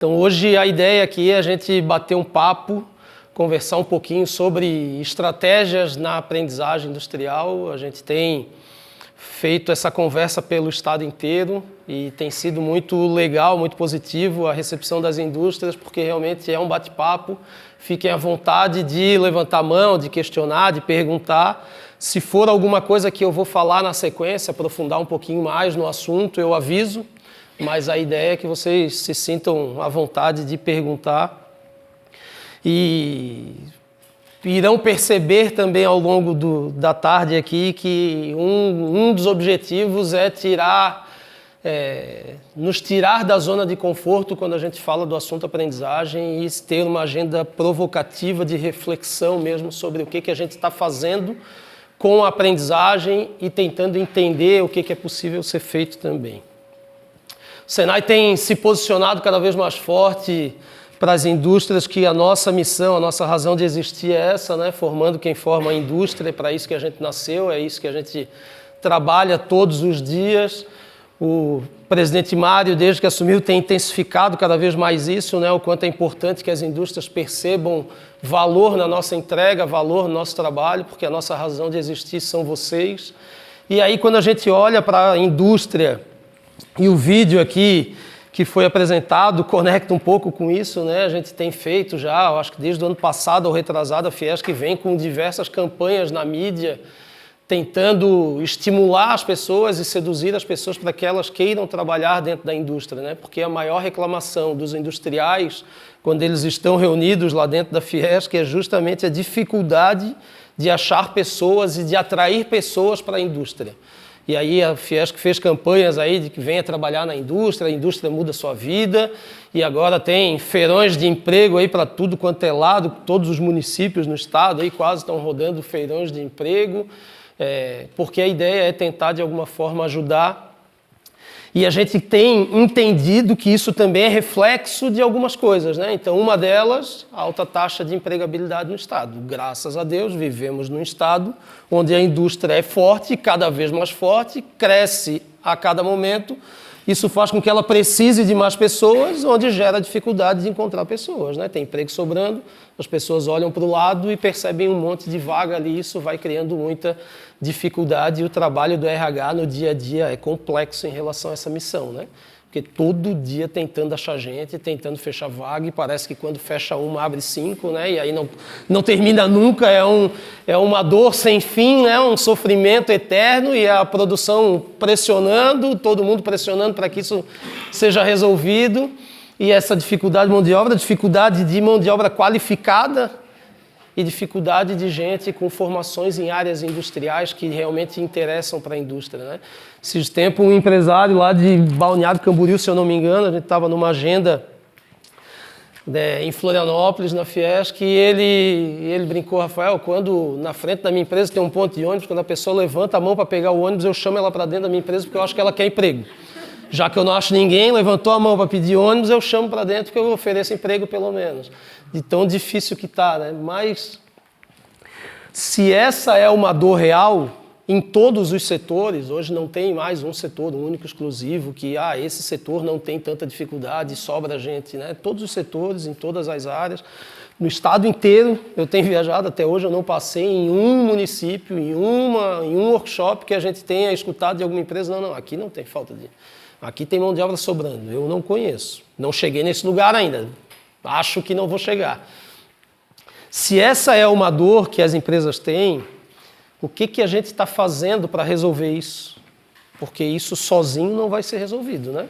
Então hoje a ideia aqui é a gente bater um papo, conversar um pouquinho sobre estratégias na aprendizagem industrial. A gente tem feito essa conversa pelo estado inteiro e tem sido muito legal, muito positivo a recepção das indústrias, porque realmente é um bate-papo. Fiquem à vontade de levantar a mão, de questionar, de perguntar. Se for alguma coisa que eu vou falar na sequência, aprofundar um pouquinho mais no assunto, eu aviso. Mas a ideia é que vocês se sintam à vontade de perguntar e irão perceber também ao longo da tarde aqui que um dos objetivos é nos tirar da zona de conforto quando a gente fala do assunto aprendizagem e ter uma agenda provocativa de reflexão mesmo sobre o que a gente está fazendo com a aprendizagem e tentando entender o que é possível ser feito também. O Senai tem se posicionado cada vez mais forte para as indústrias, que a nossa missão, a nossa razão de existir é essa, né? Formando quem forma a indústria, é para isso que a gente nasceu, é isso que a gente trabalha todos os dias. O presidente Mário, desde que assumiu, tem intensificado cada vez mais isso, né? O quanto é importante que as indústrias percebam valor na nossa entrega, valor no nosso trabalho, porque a nossa razão de existir são vocês. E aí, quando a gente olha para a indústria, e o vídeo aqui que foi apresentado conecta um pouco com isso, né? A gente tem feito já, eu acho que desde o ano passado ou retrasado, a Fiesc vem com diversas campanhas na mídia, tentando estimular as pessoas e seduzir as pessoas para que elas queiram trabalhar dentro da indústria, né? Porque a maior reclamação dos industriais, quando eles estão reunidos lá dentro da Fiesc, é justamente a dificuldade de achar pessoas e de atrair pessoas para a indústria. E aí a Fiesc fez campanhas aí de que venha trabalhar na indústria, a indústria muda a sua vida, e agora tem feirões de emprego aí para tudo quanto é lado, todos os municípios no estado aí quase estão rodando feirões de emprego, porque a ideia é tentar de alguma forma ajudar. E a gente tem entendido que isso também é reflexo de algumas coisas, né? Então, uma delas, a alta taxa de empregabilidade no Estado. Graças a Deus, vivemos num Estado onde a indústria é forte, cada vez mais forte, cresce a cada momento. Isso faz com que ela precise de mais pessoas, onde gera dificuldade de encontrar pessoas, né? Tem emprego sobrando, as pessoas olham para o lado e percebem um monte de vaga ali, isso vai criando muita dificuldade e o trabalho do RH no dia a dia é complexo em relação a essa missão, né? Porque todo dia tentando achar gente, tentando fechar vaga e parece que quando fecha uma abre 5, né? E aí não termina nunca, é uma dor sem fim, né? Um sofrimento eterno e a produção pressionando, todo mundo pressionando para que isso seja resolvido. E essa dificuldade de mão de obra, dificuldade de mão de obra qualificada e dificuldade de gente com formações em áreas industriais que realmente interessam para a indústria, né? Esses tempos, um empresário lá de Balneário Camboriú, se eu não me engano, a gente estava numa agenda em Florianópolis, na Fiesc, e ele brincou, Rafael, quando na frente da minha empresa tem um ponto de ônibus, quando a pessoa levanta a mão para pegar o ônibus, eu chamo ela para dentro da minha empresa porque eu acho que ela quer emprego. Já que eu não acho ninguém, levantou a mão para pedir ônibus, eu chamo para dentro porque eu ofereço emprego pelo menos. De tão difícil que está, né? Mas se essa é uma dor real em todos os setores, hoje não tem mais um setor único, exclusivo, que esse setor não tem tanta dificuldade, sobra gente, né? Todos os setores, em todas as áreas, no estado inteiro, eu tenho viajado, até hoje eu não passei em um município, em um workshop que a gente tenha escutado de alguma empresa, não, aqui não tem falta de... Aqui tem mão de obra sobrando, eu não conheço, não cheguei nesse lugar ainda, acho que não vou chegar. Se essa é uma dor que as empresas têm, o que a gente está fazendo para resolver isso? Porque isso sozinho não vai ser resolvido, né?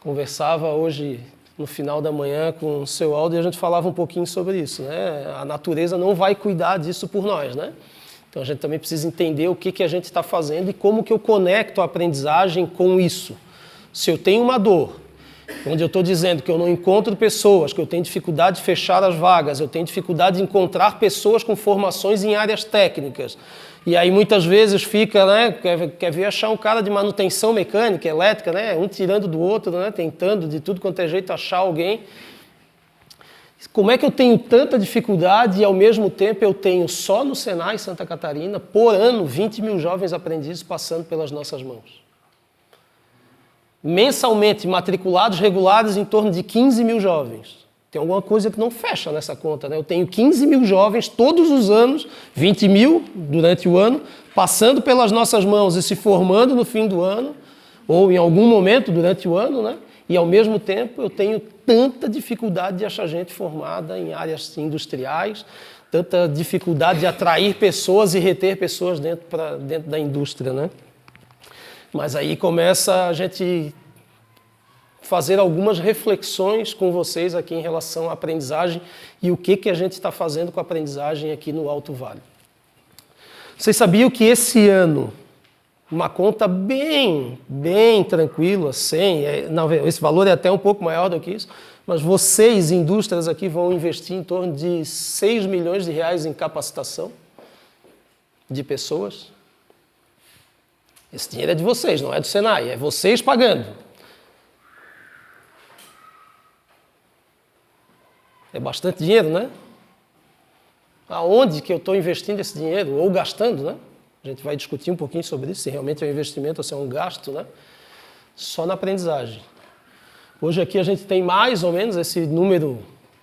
Conversava hoje, no final da manhã, com o seu Aldo e a gente falava um pouquinho sobre isso, né? A natureza não vai cuidar disso por nós, né? Então a gente também precisa entender o que a gente está fazendo e como que eu conecto a aprendizagem com isso. Se eu tenho uma dor, onde eu estou dizendo que eu não encontro pessoas, que eu tenho dificuldade de fechar as vagas, eu tenho dificuldade de encontrar pessoas com formações em áreas técnicas, e aí muitas vezes fica, né, quer ver achar um cara de manutenção mecânica, elétrica, né, um tirando do outro, né, tentando de tudo quanto é jeito achar alguém. Como é que eu tenho tanta dificuldade e ao mesmo tempo eu tenho só no Senai Santa Catarina, por ano, 20 mil jovens aprendizes passando pelas nossas mãos? mensalmente matriculados regulares em torno de 15 mil jovens. Tem alguma coisa que não fecha nessa conta, né? Eu tenho 15 mil jovens todos os anos, 20 mil durante o ano, passando pelas nossas mãos e se formando no fim do ano, ou em algum momento durante o ano, né? E ao mesmo tempo eu tenho tanta dificuldade de achar gente formada em áreas industriais, tanta dificuldade de atrair pessoas e reter pessoas dentro da indústria, né? Mas aí começa a gente fazer algumas reflexões com vocês aqui em relação à aprendizagem e o que a gente está fazendo com a aprendizagem aqui no Alto Vale. Vocês sabiam que esse ano, uma conta bem tranquila, esse valor é até um pouco maior do que isso, mas vocês, indústrias aqui, vão investir em torno de 6 milhões de reais em capacitação de pessoas? Esse dinheiro é de vocês, não é do Senai, é vocês pagando. É bastante dinheiro, né? Aonde que eu estou investindo esse dinheiro? Ou gastando, né? A gente vai discutir um pouquinho sobre isso, se realmente é um investimento ou se é um gasto, né? Só na aprendizagem. Hoje aqui a gente tem mais ou menos esse número,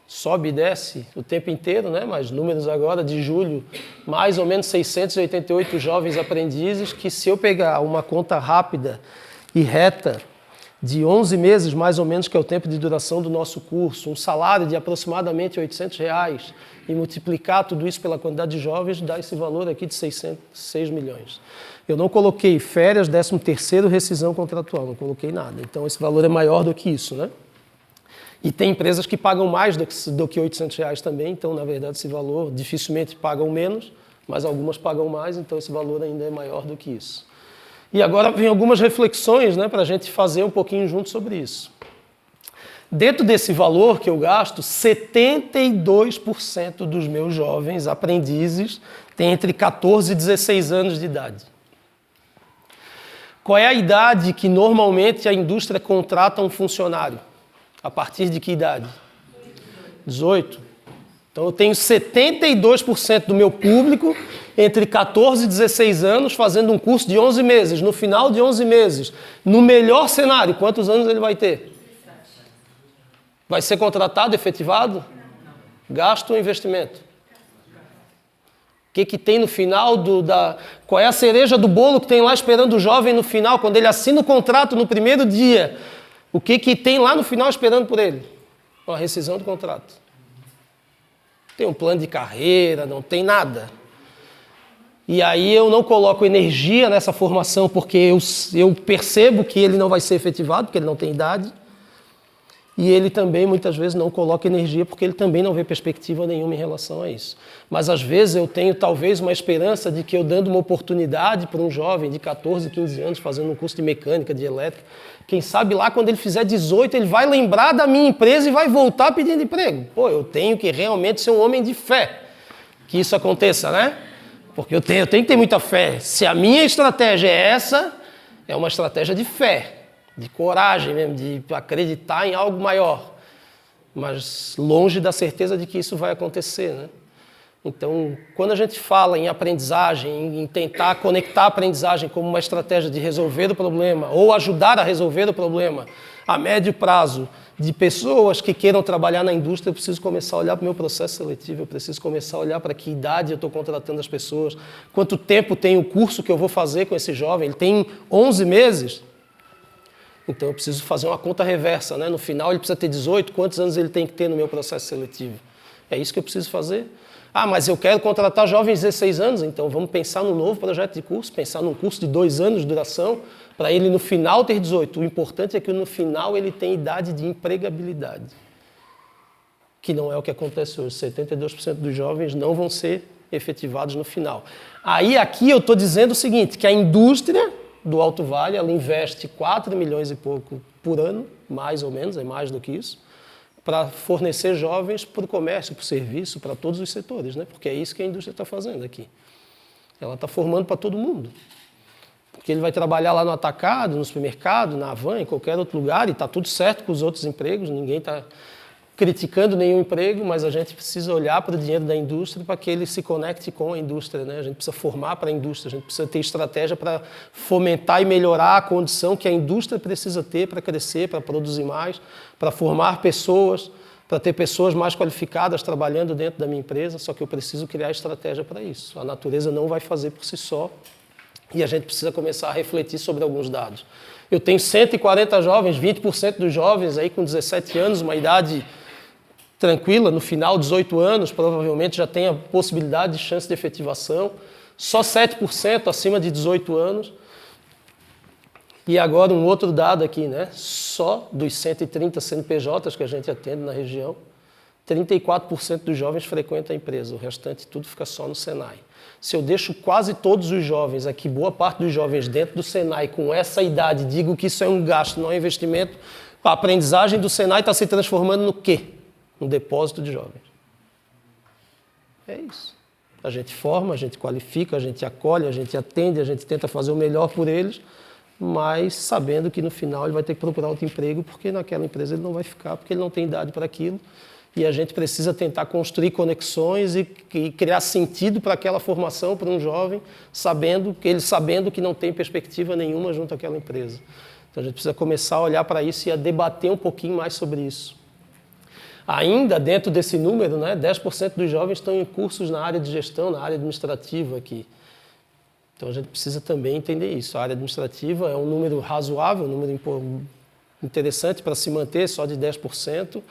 sobe e desce o tempo inteiro, né? Mas números agora de julho, mais ou menos 688 jovens aprendizes, que se eu pegar uma conta rápida e reta, de 11 meses, mais ou menos, que é o tempo de duração do nosso curso, um salário de aproximadamente R$800, e multiplicar tudo isso pela quantidade de jovens, dá esse valor aqui de 6 milhões. Eu não coloquei férias, 13º, rescisão contratual, não coloquei nada. Então, esse valor é maior do que isso, né? E tem empresas que pagam mais do que R$800 também, então, na verdade, esse valor dificilmente pagam menos, mas algumas pagam mais, então esse valor ainda é maior do que isso. E agora vem algumas reflexões, né, para a gente fazer um pouquinho junto sobre isso. Dentro desse valor que eu gasto, 72% dos meus jovens aprendizes têm entre 14 e 16 anos de idade. Qual é a idade que normalmente a indústria contrata um funcionário? A partir de que idade? 18. Então eu tenho 72% do meu público entre 14 e 16 anos fazendo um curso de 11 meses. No final de 11 meses, no melhor cenário, quantos anos ele vai ter? Vai ser contratado, efetivado? Gasto ou investimento? O que tem no final Qual é a cereja do bolo que tem lá esperando o jovem no final, quando ele assina o contrato no primeiro dia? O que tem lá no final esperando por ele? Uma rescisão do contrato. Tem um plano de carreira, não tem nada. E aí eu não coloco energia nessa formação porque eu percebo que ele não vai ser efetivado, porque ele não tem idade. E ele também, muitas vezes, não coloca energia porque ele também não vê perspectiva nenhuma em relação a isso. Mas, às vezes, eu tenho, talvez, uma esperança de que eu dando uma oportunidade para um jovem de 14, 15 anos, fazendo um curso de mecânica, de elétrica, quem sabe lá, quando ele fizer 18, ele vai lembrar da minha empresa e vai voltar pedindo emprego. Pô, eu tenho que realmente ser um homem de fé que isso aconteça, né? Porque eu tenho que ter muita fé. Se a minha estratégia é essa, é uma estratégia de fé. De coragem mesmo, de acreditar em algo maior, mas longe da certeza de que isso vai acontecer, né? Então, quando a gente fala em aprendizagem, em tentar conectar a aprendizagem como uma estratégia de resolver o problema ou ajudar a resolver o problema a médio prazo de pessoas que queiram trabalhar na indústria, eu preciso começar a olhar para o meu processo seletivo, eu preciso começar a olhar para que idade eu estou contratando as pessoas, quanto tempo tem o curso que eu vou fazer com esse jovem, ele tem 11 meses, então eu preciso fazer uma conta reversa, né? No final ele precisa ter 18, quantos anos ele tem que ter no meu processo seletivo? É isso que eu preciso fazer? Ah, mas eu quero contratar jovens de 16 anos, então vamos pensar num novo projeto de curso, pensar num curso de 2 anos de duração, para ele no final ter 18. O importante é que no final ele tem idade de empregabilidade, que não é o que acontece hoje. 72% dos jovens não vão ser efetivados no final. Aí aqui eu estou dizendo o seguinte, que a indústria do Alto Vale, ela investe 4 milhões e pouco por ano, mais ou menos, é mais do que isso, para fornecer jovens para o comércio, para o serviço, para todos os setores, né? Porque é isso que a indústria está fazendo aqui. Ela está formando para todo mundo. Porque ele vai trabalhar lá no atacado, no supermercado, na van, em qualquer outro lugar, e está tudo certo com os outros empregos, ninguém está criticando nenhum emprego, mas a gente precisa olhar para o dinheiro da indústria para que ele se conecte com a indústria, né? A gente precisa formar para a indústria, a gente precisa ter estratégia para fomentar e melhorar a condição que a indústria precisa ter para crescer, para produzir mais, para formar pessoas, para ter pessoas mais qualificadas trabalhando dentro da minha empresa, só que eu preciso criar estratégia para isso. A natureza não vai fazer por si só e a gente precisa começar a refletir sobre alguns dados. Eu tenho 140 jovens, 20% dos jovens aí com 17 anos, uma idade tranquila, no final, 18 anos, provavelmente já tem a possibilidade de chance de efetivação. Só 7% acima de 18 anos. E agora um outro dado aqui, né? Só dos 130 CNPJs que a gente atende na região, 34% dos jovens frequentam a empresa, o restante tudo fica só no Senai. Se eu deixo quase todos os jovens aqui, boa parte dos jovens dentro do Senai com essa idade, digo que isso é um gasto, não é um investimento, a aprendizagem do Senai está se transformando no quê? Um depósito de jovens. É isso. A gente forma, a gente qualifica, a gente acolhe, a gente atende, a gente tenta fazer o melhor por eles, mas sabendo que no final ele vai ter que procurar outro emprego, porque naquela empresa ele não vai ficar, porque ele não tem idade para aquilo. E a gente precisa tentar construir conexões e criar sentido para aquela formação para um jovem, sabendo que não tem perspectiva nenhuma junto àquela empresa. Então a gente precisa começar a olhar para isso e a debater um pouquinho mais sobre isso. Ainda dentro desse número, né, 10% dos jovens estão em cursos na área de gestão, na área administrativa aqui. Então a gente precisa também entender isso. A área administrativa é um número razoável, um número interessante para se manter, só de 10%.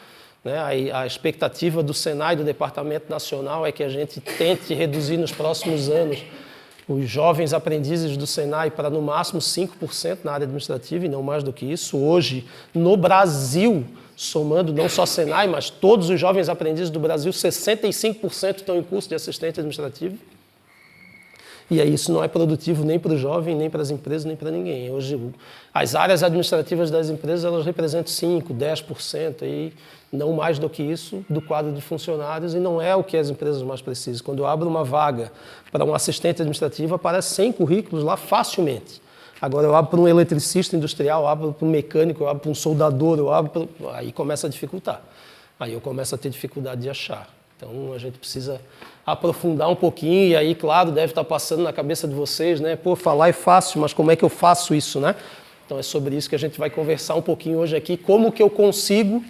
Né? A expectativa do Senai, do Departamento Nacional, é que a gente tente reduzir nos próximos anos os jovens aprendizes do Senai para no máximo 5% na área administrativa e não mais do que isso. Hoje, no Brasil, somando não só Senai, mas todos os jovens aprendizes do Brasil, 65% estão em curso de assistente administrativo. E aí isso não é produtivo nem para o jovem, nem para as empresas, nem para ninguém. Hoje, as áreas administrativas das empresas, elas representam 5%, 10%, e não mais do que isso, do quadro de funcionários, e não é o que as empresas mais precisam. Quando eu abro uma vaga para um assistente administrativo, aparece 100 currículos lá facilmente. Agora eu abro para um eletricista industrial, eu abro para um mecânico, eu abro para um soldador, aí começa a dificultar. Aí eu começo a ter dificuldade de achar. Então a gente precisa aprofundar um pouquinho, e aí, claro, deve estar passando na cabeça de vocês, né? Pô, falar é fácil, mas como é que eu faço isso, né? Então é sobre isso que a gente vai conversar um pouquinho hoje aqui, como que eu consigo,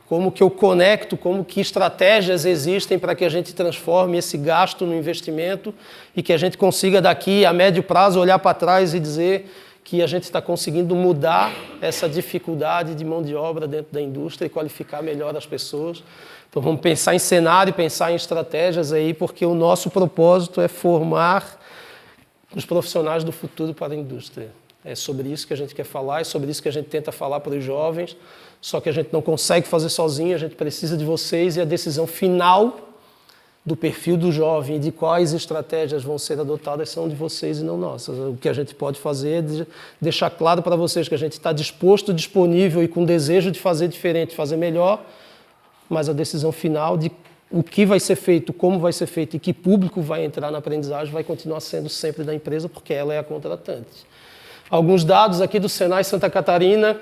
como que eu conecto, como que estratégias existem para que a gente transforme esse gasto no investimento e que a gente consiga daqui a médio prazo olhar para trás e dizer que a gente está conseguindo mudar essa dificuldade de mão de obra dentro da indústria e qualificar melhor as pessoas. Então vamos pensar em cenário, pensar em estratégias aí, porque o nosso propósito é formar os profissionais do futuro para a indústria. É sobre isso que a gente quer falar, é sobre isso que a gente tenta falar para os jovens, só que a gente não consegue fazer sozinho, a gente precisa de vocês, e a decisão final do perfil do jovem e de quais estratégias vão ser adotadas são de vocês e não nossas. O que a gente pode fazer é deixar claro para vocês que a gente está disposto, disponível e com desejo de fazer diferente, fazer melhor, mas a decisão final de o que vai ser feito, como vai ser feito e que público vai entrar na aprendizagem vai continuar sendo sempre da empresa, porque ela é a contratante. Alguns dados aqui do Senai Santa Catarina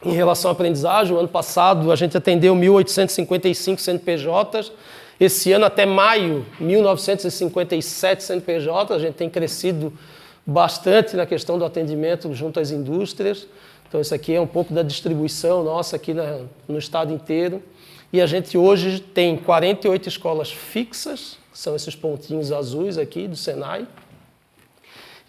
em relação à aprendizagem. O ano passado a gente atendeu 1.855 CNPJs, esse ano até maio 1.957 CNPJs, a gente tem crescido bastante na questão do atendimento junto às indústrias. Então isso aqui é um pouco da distribuição nossa aqui no estado inteiro. E a gente hoje tem 48 escolas fixas, são esses pontinhos azuis aqui do Senai.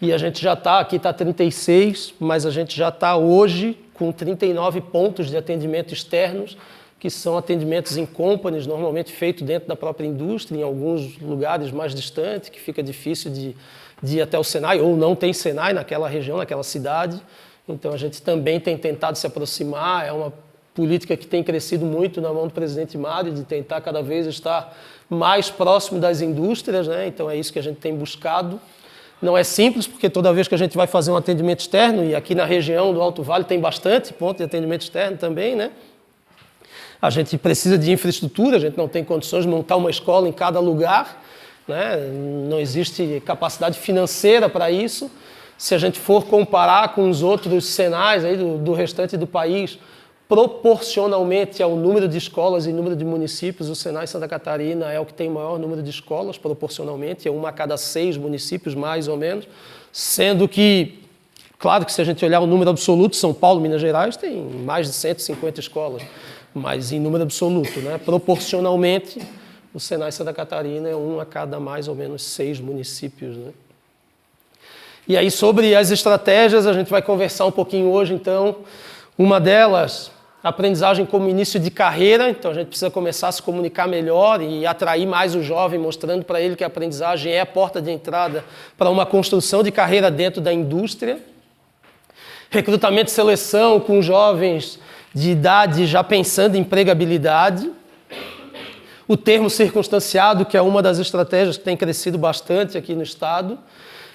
E a gente já está, aqui está 36, mas a gente já está hoje com 39 pontos de atendimento externos, que são atendimentos em companies, normalmente feito dentro da própria indústria, em alguns lugares mais distantes, que fica difícil de ir até o Senai, ou não tem Senai naquela região, naquela cidade. Então a gente também tem tentado se aproximar, é uma política que tem crescido muito na mão do presidente Mário, de tentar cada vez estar mais próximo das indústrias, né? Então é isso que a gente tem buscado. Não é simples, porque toda vez que a gente vai fazer um atendimento externo, e aqui na região do Alto Vale tem bastante ponto de atendimento externo também, né? A gente precisa de infraestrutura, a gente não tem condições de montar uma escola em cada lugar, né? Não existe capacidade financeira para isso. Se a gente for comparar com os outros Senais aí do restante do país, Proporcionalmente ao número de escolas e número de municípios, o Senai Santa Catarina é o que tem maior número de escolas, proporcionalmente, é 1 a cada 6 municípios, mais ou menos, sendo que, claro que se a gente olhar o número absoluto, São Paulo, Minas Gerais, tem mais de 150 escolas, mas em número absoluto, né? Proporcionalmente, o Senai Santa Catarina é 1 a cada mais ou menos 6 municípios, né? E aí, sobre as estratégias, a gente vai conversar um pouquinho hoje, então. Uma delas, aprendizagem como início de carreira, então a gente precisa começar a se comunicar melhor e atrair mais o jovem, mostrando para ele que a aprendizagem é a porta de entrada para uma construção de carreira dentro da indústria. Recrutamento e seleção com jovens de idade já pensando em empregabilidade. O termo circunstanciado, que é uma das estratégias que tem crescido bastante aqui no estado.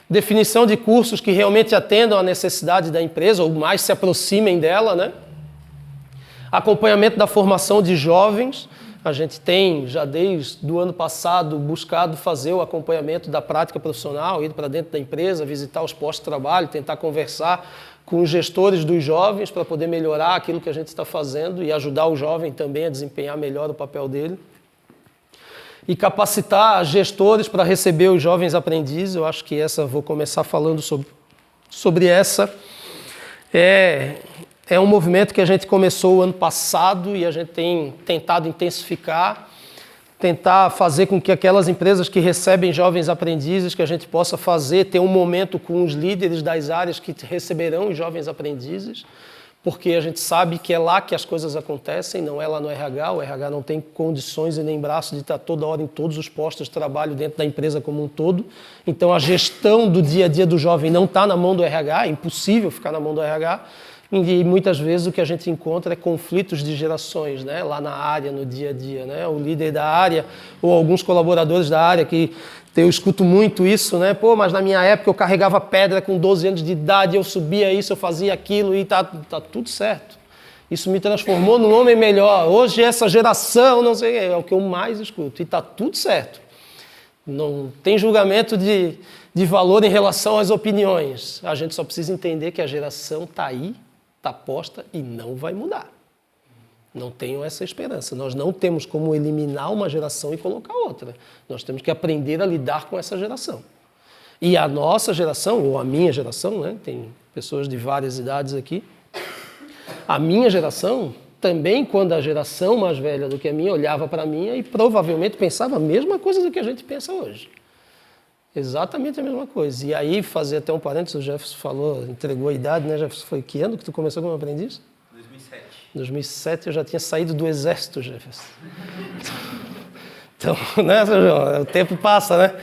Definição de cursos que realmente atendam à necessidade da empresa, ou mais se aproximem dela, né? Acompanhamento da formação de jovens. A gente tem, já desde o ano passado, buscado fazer o acompanhamento da prática profissional, ir para dentro da empresa, visitar os postos de trabalho, tentar conversar com os gestores dos jovens para poder melhorar aquilo que a gente está fazendo e ajudar o jovem também a desempenhar melhor o papel dele. E capacitar gestores para receber os jovens aprendizes. Eu acho que vou começar falando sobre essa. É um movimento que a gente começou o ano passado e a gente tem tentado intensificar, tentar fazer com que aquelas empresas que recebem jovens aprendizes, que a gente possa ter um momento com os líderes das áreas que receberão os jovens aprendizes, porque a gente sabe que é lá que as coisas acontecem, não é lá no RH. O RH não tem condições e nem braço de estar toda hora em todos os postos de trabalho dentro da empresa como um todo. Então, a gestão do dia a dia do jovem não está na mão do RH, é impossível ficar na mão do RH. E muitas vezes o que a gente encontra é conflitos de gerações, né? Lá na área, no dia a dia, né? O líder da área ou alguns colaboradores da área que eu escuto muito isso, né? Pô, mas na minha época eu carregava pedra com 12 anos de idade, eu subia isso, eu fazia aquilo e tá tudo certo. Isso me transformou num homem melhor. Hoje essa geração, não sei, é o que eu mais escuto e tá tudo certo. Não tem julgamento de valor em relação às opiniões. A gente só precisa entender que a geração está aí, está posta e não vai mudar. Não tenham essa esperança. Nós não temos como eliminar uma geração e colocar outra. Nós temos que aprender a lidar com essa geração. E a nossa geração, ou a minha geração, né? Tem pessoas de várias idades aqui. A minha geração, também quando a geração mais velha do que a minha olhava para a minha e provavelmente pensava a mesma coisa do que a gente pensa hoje. Exatamente a mesma coisa. E aí, fazer até um parênteses, o Jefferson falou, entregou a idade, né, Jefferson? Foi que ano que tu começou como aprendiz? 2007. 2007 eu já tinha saído do exército, Jefferson. Então, né, João? O tempo passa, né?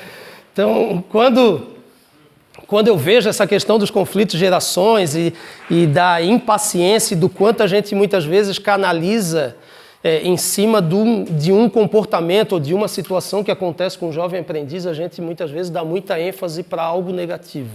Então, quando eu vejo essa questão dos conflitos de gerações e da impaciência e do quanto a gente muitas vezes canaliza em cima de um comportamento ou de uma situação que acontece com um jovem aprendiz, a gente muitas vezes dá muita ênfase para algo negativo.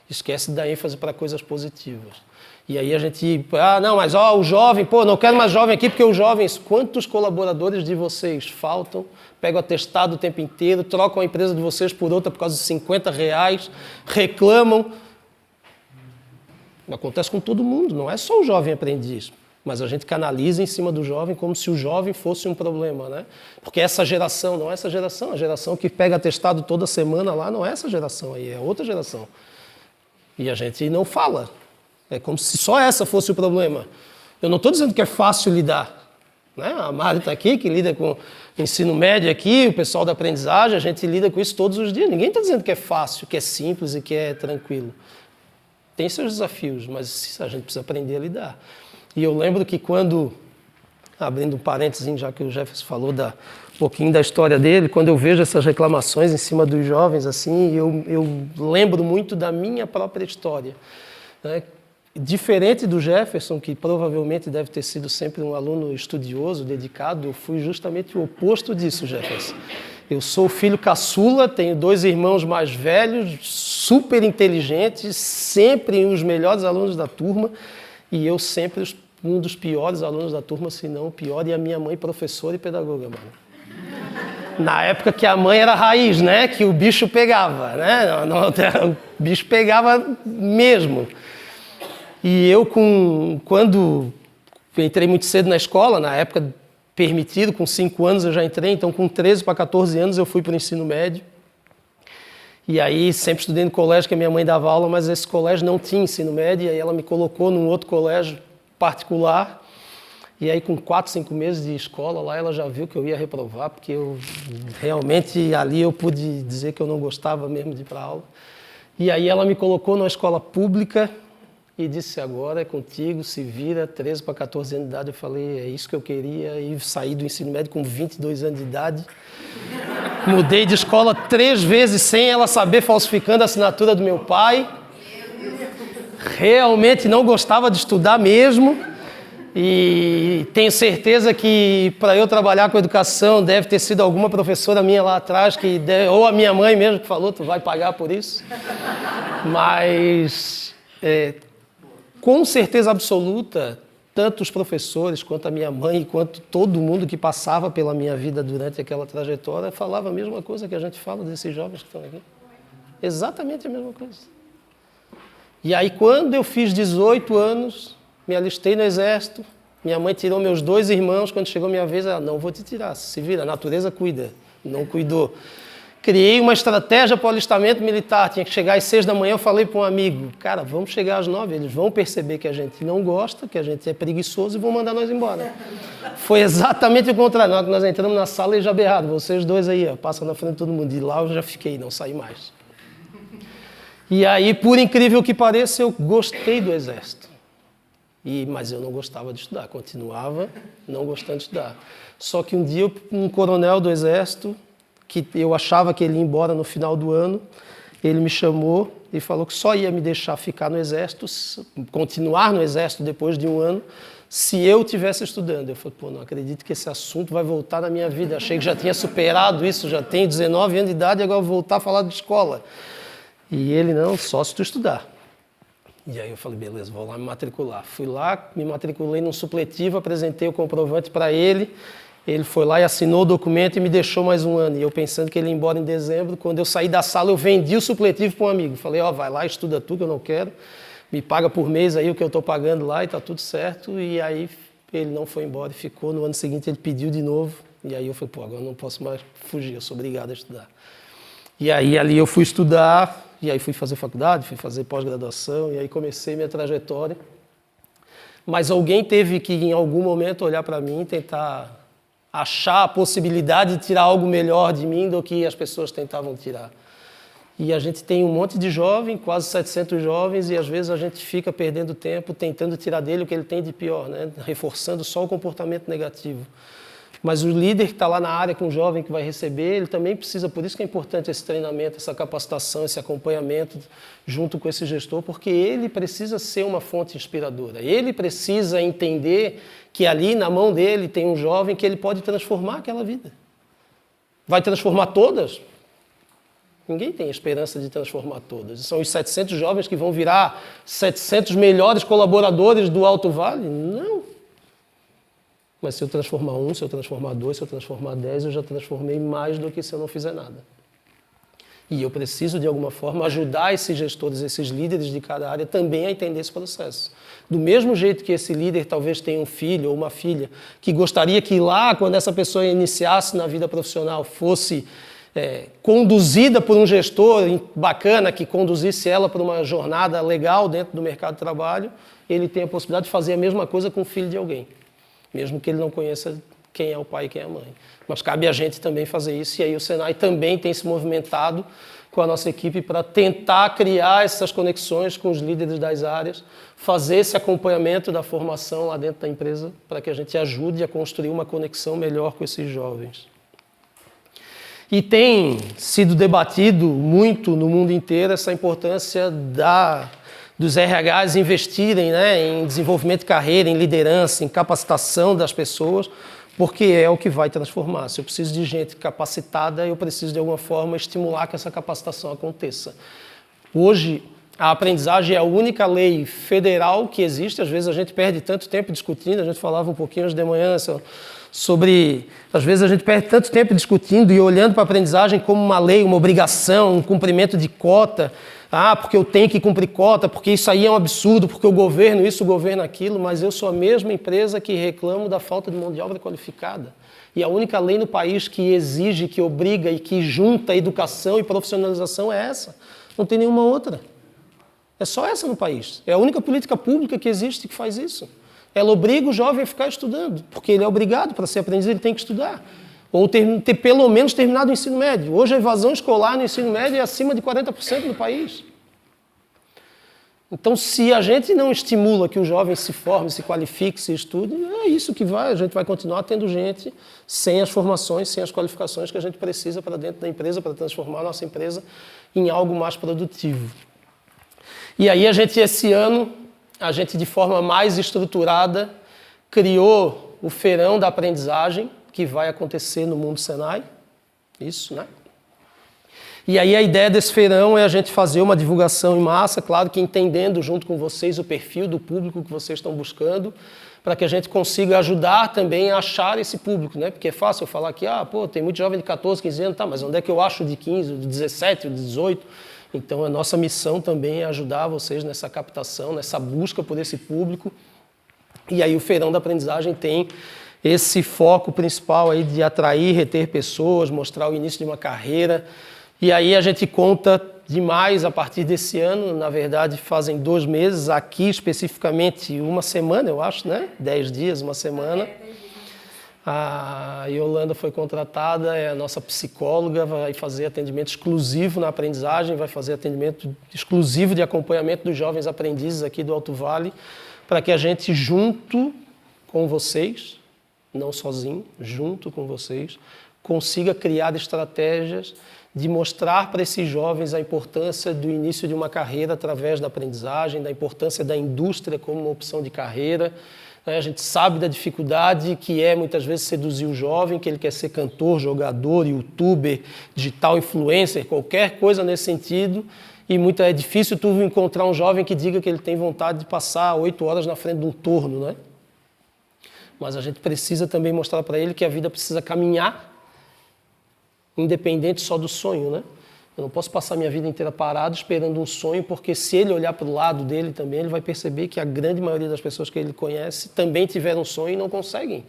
Esquece de dar ênfase para coisas positivas. E aí a gente, não, mas o jovem, não quero mais jovem aqui porque os jovens, quantos colaboradores de vocês faltam, pegam atestado o tempo inteiro, trocam a empresa de vocês por outra por causa de R$50, reclamam. Acontece com todo mundo, não é só o jovem aprendiz. Mas a gente canaliza em cima do jovem como se o jovem fosse um problema, né? Porque essa geração, não é essa geração, a geração que pega atestado toda semana lá, não é essa geração aí, é outra geração. E a gente não fala. É como se só essa fosse o problema. Eu não estou dizendo que é fácil lidar, né? A Mari está aqui, que lida com ensino médio aqui, o pessoal da aprendizagem, a gente lida com isso todos os dias. Ninguém está dizendo que é fácil, que é simples e que é tranquilo. Tem seus desafios, mas a gente precisa aprender a lidar. E eu lembro que quando, abrindo um parênteses, já que o Jefferson falou um pouquinho da história dele, quando eu vejo essas reclamações em cima dos jovens, assim, eu lembro muito da minha própria história, né? Diferente do Jefferson, que provavelmente deve ter sido sempre um aluno estudioso, dedicado, eu fui justamente o oposto disso, Jefferson. Eu sou filho caçula, tenho 2 irmãos mais velhos, super inteligentes, sempre os melhores alunos da turma, e eu sempre um dos piores alunos da turma, se não o pior, e a minha mãe professora e pedagoga, mano. Na época que a mãe era raiz, né? Que o bicho pegava, né? O bicho pegava mesmo. E eu, quando entrei muito cedo na escola, na época permitido, com 5 anos eu já entrei, então com 13 para 14 anos eu fui para o ensino médio. E aí sempre estudei no colégio que a minha mãe dava aula, mas esse colégio não tinha ensino médio, e aí ela me colocou num outro colégio particular. E aí com 4, 5 meses de escola lá, ela já viu que eu ia reprovar, porque eu realmente ali eu pude dizer que eu não gostava mesmo de ir para aula. E aí ela me colocou numa escola pública e disse, agora é contigo, se vira, 13 para 14 anos de idade. Eu falei, é isso que eu queria, e saí do ensino médio com 22 anos de idade. Mudei de escola 3 vezes sem ela saber, falsificando a assinatura do meu pai. Realmente não gostava de estudar mesmo. E tenho certeza que para eu trabalhar com educação deve ter sido alguma professora minha lá atrás, ou a minha mãe mesmo que falou, tu vai pagar por isso. Mas com certeza absoluta, tanto os professores, quanto a minha mãe, quanto todo mundo que passava pela minha vida durante aquela trajetória, falava a mesma coisa que a gente fala desses jovens que estão aqui. Exatamente a mesma coisa. E aí, quando eu fiz 18 anos, me alistei no Exército, minha mãe tirou meus 2 irmãos, quando chegou minha vez, ela, não vou te tirar, se vira, a natureza cuida. Não cuidou. Criei uma estratégia para o alistamento militar, tinha que chegar às 6 da manhã, eu falei para um amigo, cara, vamos chegar às 9, eles vão perceber que a gente não gosta, que a gente é preguiçoso e vão mandar nós embora. Foi exatamente o contrário, na hora que nós entramos na sala e já berrado, vocês 2 aí, ó, passa na frente de todo mundo, e lá eu já fiquei, não saí mais. E aí, por incrível que pareça, eu gostei do Exército. Mas eu não gostava de estudar, continuava não gostando de estudar. Só que um dia, um coronel do Exército, que eu achava que ele ia embora no final do ano, ele me chamou e falou que só ia me deixar ficar no Exército, continuar no Exército depois de um ano, se eu estivesse estudando. Eu falei, pô, não acredito que esse assunto vai voltar na minha vida. Achei que já tinha superado isso, já tenho 19 anos de idade e agora vou voltar a falar de escola. E ele, não, só se tu estudar. E aí eu falei, beleza, vou lá me matricular. Fui lá, me matriculei num supletivo, apresentei o comprovante para ele. Ele foi lá e assinou o documento e me deixou mais um ano. E eu pensando que ele ia embora em dezembro, quando eu saí da sala, eu vendi o supletivo para um amigo. Falei, ó, vai lá, estuda tu, que eu não quero. Me paga por mês aí o que eu estou pagando lá e tá tudo certo. E aí ele não foi embora e ficou. No ano seguinte ele pediu de novo. E aí eu falei, pô, agora eu não posso mais fugir, eu sou obrigado a estudar. E aí ali eu fui estudar, e aí fui fazer faculdade, fui fazer pós-graduação, e aí comecei minha trajetória. Mas alguém teve que, em algum momento, olhar para mim e tentar achar a possibilidade de tirar algo melhor de mim do que as pessoas tentavam tirar. E a gente tem um monte de jovem, quase 700 jovens, e às vezes a gente fica perdendo tempo tentando tirar dele o que ele tem de pior, né? Reforçando só o comportamento negativo. Mas o líder que está lá na área com o jovem que vai receber, ele também precisa, por isso que é importante esse treinamento, essa capacitação, esse acompanhamento junto com esse gestor, porque ele precisa ser uma fonte inspiradora. Ele precisa entender que ali na mão dele tem um jovem que ele pode transformar aquela vida. Vai transformar todas? Ninguém tem esperança de transformar todas. São os 700 jovens que vão virar 700 melhores colaboradores do Alto Vale? Não. Mas se eu transformar 1, se eu transformar 2, se eu transformar 10, eu já transformei mais do que se eu não fizer nada. E eu preciso, de alguma forma, ajudar esses gestores, esses líderes de cada área também a entender esse processo. Do mesmo jeito que esse líder talvez tenha um filho ou uma filha que gostaria que lá, quando essa pessoa iniciasse na vida profissional, fosse conduzida por um gestor bacana que conduzisse ela por uma jornada legal dentro do mercado de trabalho, ele tem a possibilidade de fazer a mesma coisa com o filho de alguém. Mesmo que ele não conheça quem é o pai e quem é a mãe. Mas cabe a gente também fazer isso, e aí o Senai também tem se movimentado com a nossa equipe para tentar criar essas conexões com os líderes das áreas, fazer esse acompanhamento da formação lá dentro da empresa, para que a gente ajude a construir uma conexão melhor com esses jovens. E tem sido debatido muito no mundo inteiro essa importância dos RHs investirem, né, em desenvolvimento de carreira, em liderança, em capacitação das pessoas, porque é o que vai transformar. Se eu preciso de gente capacitada, eu preciso de alguma forma estimular que essa capacitação aconteça. Hoje, A aprendizagem é a única lei federal que existe. Às vezes a gente perde tanto tempo discutindo, a gente falava um pouquinho hoje de manhã sobre... Às vezes a gente perde tanto tempo discutindo e olhando para a aprendizagem como uma lei, uma obrigação, um cumprimento de cota. Porque eu tenho que cumprir cota, porque isso aí é um absurdo, porque o governo isso, o governo aquilo, mas eu sou a mesma empresa que reclamo da falta de mão de obra qualificada. E a única lei no país que exige, que obriga e que junta educação e profissionalização é essa. Não tem nenhuma outra. É só essa no país. É a única política pública que existe que faz isso. Ela obriga o jovem a ficar estudando, porque ele é obrigado, para ser aprendiz, ele tem que estudar. Ou ter pelo menos terminado o ensino médio. Hoje a evasão escolar no ensino médio é acima de 40% no país. Então, se a gente não estimula que o jovem se forme, se qualifique, se estude, é isso que a gente vai continuar tendo gente sem as formações, sem as qualificações que a gente precisa para dentro da empresa, para transformar a nossa empresa em algo mais produtivo. E aí esse ano, a gente de forma mais estruturada criou o Feirão da Aprendizagem, que vai acontecer no Mundo Senai. Isso, né? E aí a ideia desse feirão é a gente fazer uma divulgação em massa, claro que entendendo junto com vocês o perfil do público que vocês estão buscando, para que a gente consiga ajudar também a achar esse público, né? Porque é fácil eu falar que, tem muito jovem de 14, 15 anos, mas onde é que eu acho de 15, de 17, de 18? Então a nossa missão também é ajudar vocês nessa captação, nessa busca por esse público. E aí o Feirão da Aprendizagem tem esse foco principal aí de atrair, reter pessoas, mostrar o início de uma carreira. E aí a gente conta demais a partir desse ano, na verdade fazem 2 meses, aqui especificamente 1 semana, eu acho, né? 10 dias, 1 semana. A Yolanda foi contratada, é a nossa psicóloga, vai fazer atendimento exclusivo na aprendizagem, vai fazer atendimento exclusivo de acompanhamento dos jovens aprendizes aqui do Alto Vale, para que a gente, junto com vocês, não sozinho, junto com vocês, consiga criar estratégias de mostrar para esses jovens a importância do início de uma carreira através da aprendizagem, da importância da indústria como uma opção de carreira. A gente sabe da dificuldade que é muitas vezes seduzir o jovem, que ele quer ser cantor, jogador, youtuber, digital influencer, qualquer coisa nesse sentido. E é difícil tu encontrar um jovem que diga que ele tem vontade de passar 8 horas na frente de um torno, né? Mas a gente precisa também mostrar para ele que a vida precisa caminhar, independente só do sonho, né? Eu não posso passar minha vida inteira parado esperando um sonho, porque se ele olhar para o lado dele também, ele vai perceber que a grande maioria das pessoas que ele conhece também tiveram um sonho e não conseguem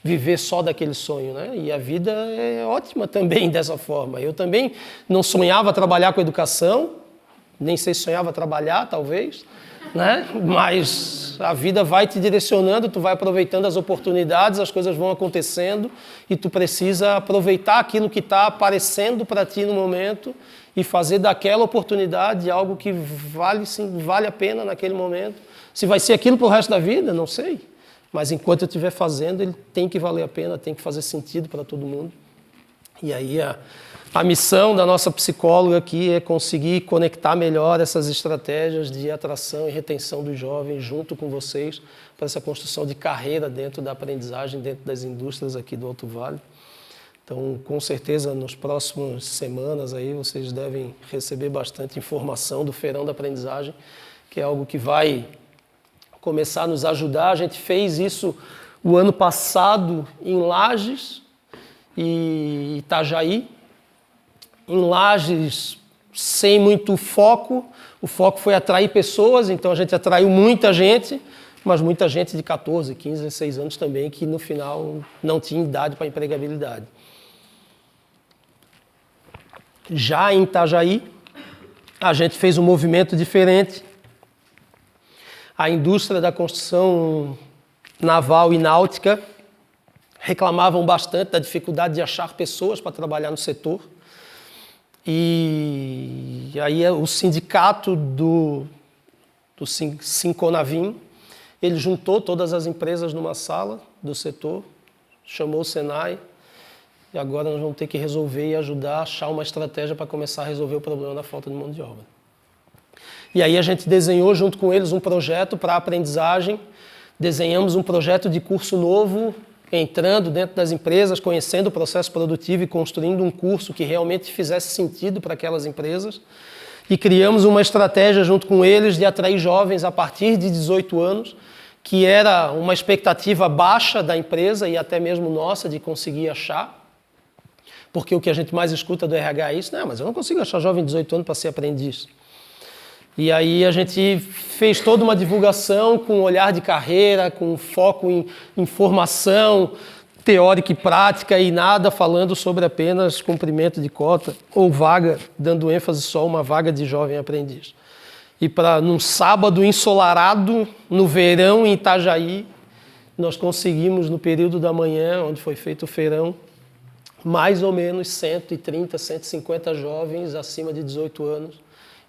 viver só daquele sonho, né? E a vida é ótima também dessa forma. Eu também não sonhava trabalhar com educação, nem sei se sonhava trabalhar, talvez, né? Mas a vida vai te direcionando, tu vai aproveitando as oportunidades, as coisas vão acontecendo e tu precisa aproveitar aquilo que está aparecendo para ti no momento e fazer daquela oportunidade algo que vale a pena naquele momento. Se vai ser aquilo para o resto da vida, não sei. Mas enquanto eu estiver fazendo, ele tem que valer a pena, tem que fazer sentido para todo mundo. E aí a missão da nossa psicóloga aqui é conseguir conectar melhor essas estratégias de atração e retenção dos jovens junto com vocês para essa construção de carreira dentro da aprendizagem, dentro das indústrias aqui do Alto Vale. Então, com certeza, nas próximas semanas aí vocês devem receber bastante informação do Feirão da Aprendizagem, que é algo que vai começar a nos ajudar. A gente fez isso o ano passado em Lages e Itajaí. Em Lages, sem muito foco, o foco foi atrair pessoas, então a gente atraiu muita gente, mas muita gente de 14, 15, 16 anos também, que no final não tinha idade para empregabilidade. Já em Itajaí, a gente fez um movimento diferente. A indústria da construção naval e náutica reclamavam bastante da dificuldade de achar pessoas para trabalhar no setor. E aí o sindicato do Sinconavim, ele juntou todas as empresas numa sala do setor, chamou o Senai, e agora nós vamos ter que resolver e ajudar a achar uma estratégia para começar a resolver o problema da falta de mão de obra. E aí a gente desenhou junto com eles um projeto para a aprendizagem, desenhamos um projeto de curso novo, entrando dentro das empresas, conhecendo o processo produtivo e construindo um curso que realmente fizesse sentido para aquelas empresas. e criamos uma estratégia junto com eles de atrair jovens a partir de 18 anos, que era uma expectativa baixa da empresa e até mesmo nossa de conseguir achar, porque o que a gente mais escuta do RH é isso, não, mas eu não consigo achar jovem de 18 anos para ser aprendiz. E aí a gente fez toda uma divulgação com olhar de carreira, com foco em formação teórica e prática e nada falando sobre apenas cumprimento de cota ou vaga, dando ênfase só a uma vaga de jovem aprendiz. E num sábado ensolarado, no verão, em Itajaí, nós conseguimos, no período da manhã, onde foi feito o feirão, mais ou menos 130, 150 jovens acima de 18 anos,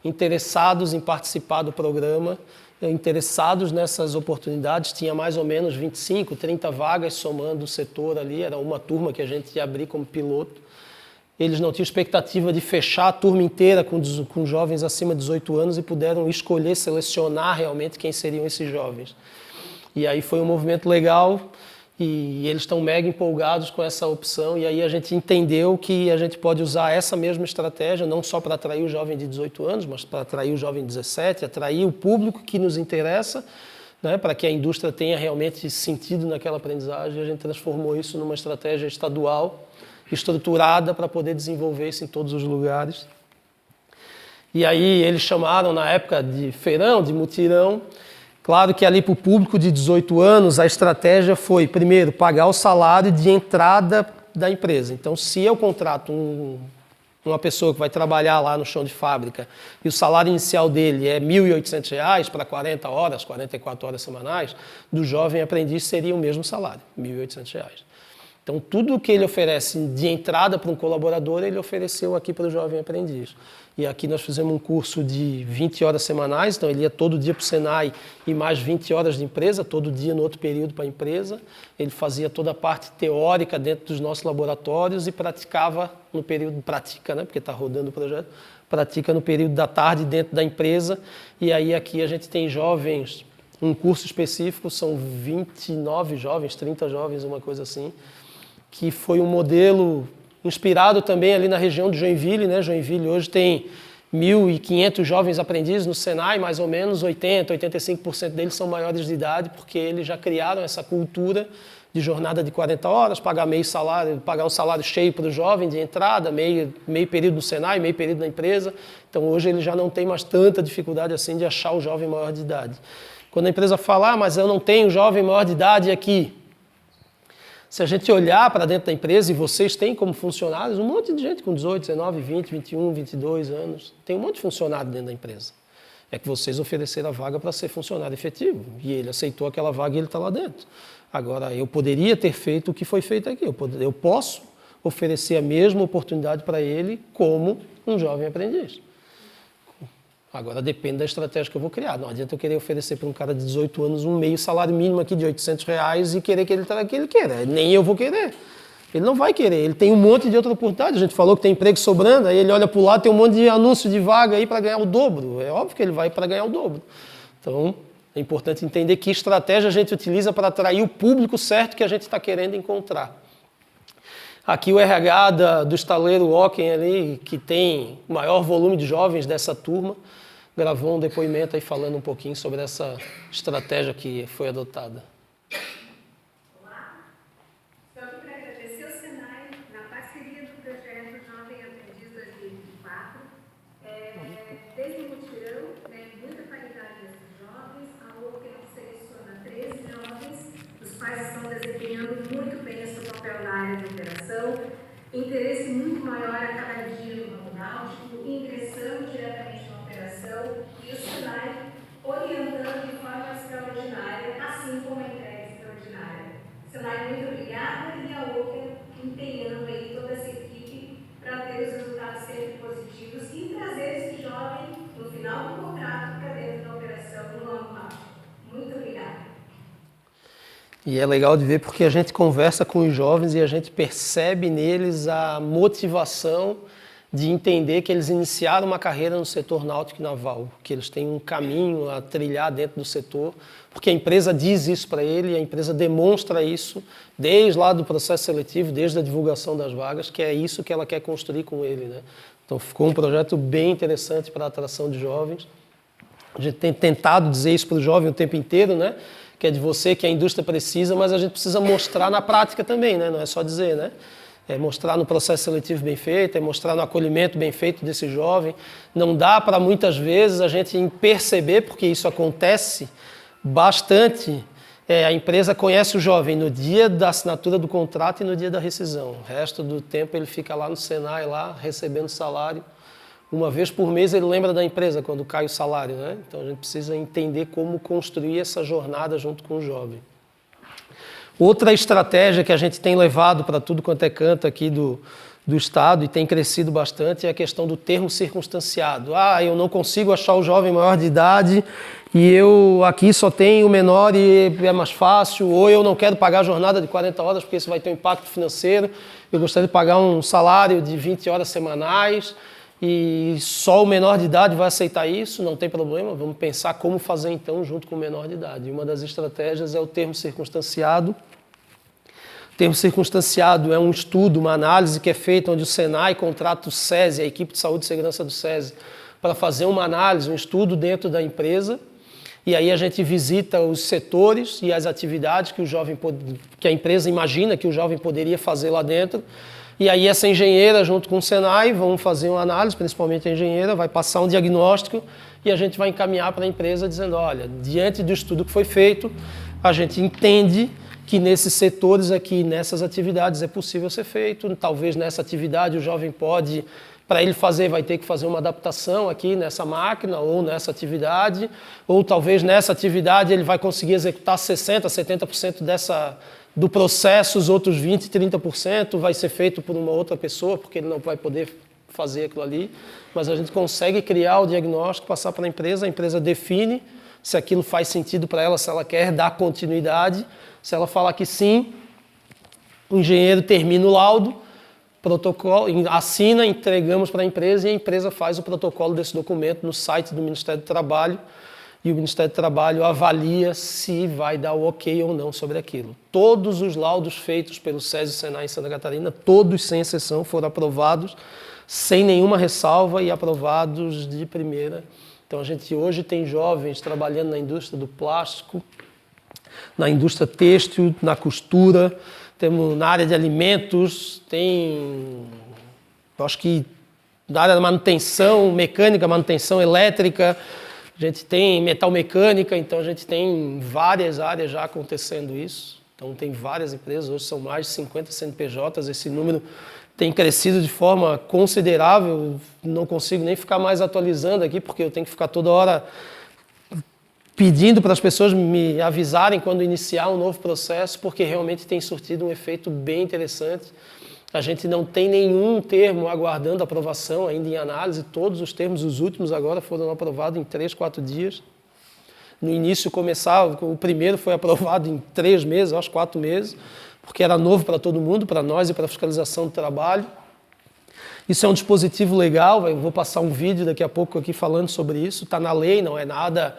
interessados em participar do programa, interessados nessas oportunidades. Tinha mais ou menos 25, 30 vagas somando o setor ali, era uma turma que a gente ia abrir como piloto. Eles não tinham expectativa de fechar a turma inteira com jovens acima de 18 anos e puderam escolher, selecionar realmente quem seriam esses jovens. E aí foi um movimento legal e eles estão mega empolgados com essa opção. E aí a gente entendeu que a gente pode usar essa mesma estratégia, não só para atrair o jovem de 18 anos, mas para atrair o jovem de 17, atrair o público que nos interessa, né, para que a indústria tenha realmente sentido naquela aprendizagem. A gente transformou isso numa estratégia estadual, estruturada para poder desenvolver isso em todos os lugares. E aí eles chamaram na época de feirão, de mutirão. Claro que ali para o público de 18 anos a estratégia foi, primeiro, pagar o salário de entrada da empresa. Então, se eu contrato uma pessoa que vai trabalhar lá no chão de fábrica e o salário inicial dele é R$ 1.800 para 40 horas, 44 horas semanais, do jovem aprendiz seria o mesmo salário, R$ 1.800. Então, tudo o que ele oferece de entrada para um colaborador, ele ofereceu aqui para o jovem aprendiz. E aqui nós fizemos um curso de 20 horas semanais, então ele ia todo dia para o Senai e mais 20 horas de empresa, todo dia no outro período para a empresa. Ele fazia toda a parte teórica dentro dos nossos laboratórios e praticava no período, pratica, né, porque está rodando o projeto, pratica no período da tarde dentro da empresa. E aí aqui a gente tem jovens, um curso específico, são 29 jovens, 30 jovens, uma coisa assim, que foi um modelo inspirado também ali na região de Joinville, né? Joinville hoje tem 1.500 jovens aprendizes no Senai, mais ou menos 80, 85% deles são maiores de idade, porque eles já criaram essa cultura de jornada de 40 horas, pagar meio salário, pagar um salário cheio para o jovem de entrada, meio período no Senai, meio período na empresa. Então hoje ele já não tem mais tanta dificuldade assim de achar o jovem maior de idade. Quando a empresa fala, mas eu não tenho jovem maior de idade aqui, se a gente olhar para dentro da empresa, e vocês têm como funcionários, um monte de gente com 18, 19, 20, 21, 22 anos, tem um monte de funcionário dentro da empresa. É que vocês ofereceram a vaga para ser funcionário efetivo, e ele aceitou aquela vaga e ele está lá dentro. Agora, eu poderia ter feito o que foi feito aqui, eu posso oferecer a mesma oportunidade para ele como um jovem aprendiz. Agora depende da estratégia que eu vou criar. Não adianta eu querer oferecer para um cara de 18 anos um meio salário mínimo aqui de R$800 e querer que ele traga o que ele queira. Nem eu vou querer. Ele não vai querer. Ele tem um monte de outra oportunidade. A gente falou que tem emprego sobrando, aí ele olha para o lado, tem um monte de anúncio de vaga aí para ganhar o dobro. É óbvio que ele vai para ganhar o dobro. Então, é importante entender que estratégia a gente utiliza para atrair o público certo que a gente está querendo encontrar. Aqui o RH do estaleiro Oken ali, que tem o maior volume de jovens dessa turma, gravou um depoimento aí falando um pouquinho sobre essa estratégia que foi adotada. Olá, estou aqui para agradecer ao Senai na parceria do projeto Jovem Aprendiz 2024. Desde o mutirão, muita qualidade desses jovens, a Oken seleciona 13 jovens, os quais estão desempenhando muito bem o seu papel na área de operação, interesse muito maior a cada dia no ramo náutico, ingressando diretamente na operação e o Senai orientando de forma extraordinária, assim como a entrega extraordinária. Senai, muito obrigada, e a Oken empenhando aí toda essa equipe para ter os resultados sempre positivos e trazer esse jovem no final do contrato para dentro da operação no ramo náutico. Muito obrigada. E é legal de ver porque a gente conversa com os jovens e a gente percebe neles a motivação de entender que eles iniciaram uma carreira no setor náutico e naval, que eles têm um caminho a trilhar dentro do setor, porque a empresa diz isso para ele e a empresa demonstra isso desde lá do processo seletivo, desde a divulgação das vagas, que é isso que ela quer construir com ele, né? Então ficou um projeto bem interessante para a atração de jovens. A gente tem tentado dizer isso para o jovem o tempo inteiro, né? Que é de você que a indústria precisa, mas a gente precisa mostrar na prática também, né? Não é só dizer, né? É mostrar no processo seletivo bem feito, é mostrar no acolhimento bem feito desse jovem. Não dá para muitas vezes a gente perceber, porque isso acontece bastante. A empresa conhece o jovem no dia da assinatura do contrato e no dia da rescisão. O resto do tempo ele fica lá no Senai, lá recebendo salário. Uma vez por mês ele lembra da empresa quando cai o salário, né? Então a gente precisa entender como construir essa jornada junto com o jovem. Outra estratégia que a gente tem levado para tudo quanto é canto aqui do Estado e tem crescido bastante é a questão do termo circunstanciado. Eu não consigo achar o jovem maior de idade e eu aqui só tenho o menor e é mais fácil, ou eu não quero pagar a jornada de 40 horas porque isso vai ter um impacto financeiro, eu gostaria de pagar um salário de 20 horas semanais e só o menor de idade vai aceitar isso, não tem problema, vamos pensar como fazer então junto com o menor de idade. E uma das estratégias é o termo circunstanciado. O termo circunstanciado é um estudo, uma análise que é feita onde o Senai contrata o SESI, a equipe de saúde e segurança do SESI, para fazer uma análise, um estudo dentro da empresa. E aí a gente visita os setores e as atividades que a empresa imagina que o jovem poderia fazer lá dentro. E aí essa engenheira, junto com o Senai, vão fazer uma análise, principalmente a engenheira, vai passar um diagnóstico e a gente vai encaminhar para a empresa dizendo, olha, diante do estudo que foi feito, a gente entende que nesses setores aqui, nessas atividades é possível ser feito, talvez nessa atividade o jovem pode, para ele fazer, vai ter que fazer uma adaptação aqui nessa máquina ou nessa atividade, ou talvez nessa atividade ele vai conseguir executar 60%, 70% do processo, os outros 20%, 30% vai ser feito por uma outra pessoa, porque ele não vai poder fazer aquilo ali, mas a gente consegue criar o diagnóstico, passar para a empresa define se aquilo faz sentido para ela, se ela quer dar continuidade. Se ela falar que sim, o engenheiro termina o laudo, protocolo, assina, entregamos para a empresa e a empresa faz o protocolo desse documento no site do Ministério do Trabalho e o Ministério do Trabalho avalia se vai dar o ok ou não sobre aquilo. Todos os laudos feitos pelo SESI e Senai em Santa Catarina, todos sem exceção, foram aprovados sem nenhuma ressalva e aprovados de primeira. Então a gente hoje tem jovens trabalhando na indústria do plástico, na indústria têxtil, na costura, temos na área de alimentos, acho que na área da manutenção mecânica, manutenção elétrica, a gente tem metal mecânica, então a gente tem várias áreas já acontecendo isso. Então tem várias empresas, hoje são mais de 50 CNPJs, esse número tem crescido de forma considerável, não consigo nem ficar mais atualizando aqui, porque eu tenho que ficar toda hora pedindo para as pessoas me avisarem quando iniciar um novo processo, porque realmente tem surtido um efeito bem interessante. A gente não tem nenhum termo aguardando aprovação ainda em análise, todos os termos, os últimos agora foram aprovados em 3, 4 dias. No início o primeiro foi aprovado em 3 meses, acho 4 meses, porque era novo para todo mundo, para nós e para a fiscalização do trabalho. Isso é um dispositivo legal, eu vou passar um vídeo daqui a pouco aqui falando sobre isso, está na lei, não é nada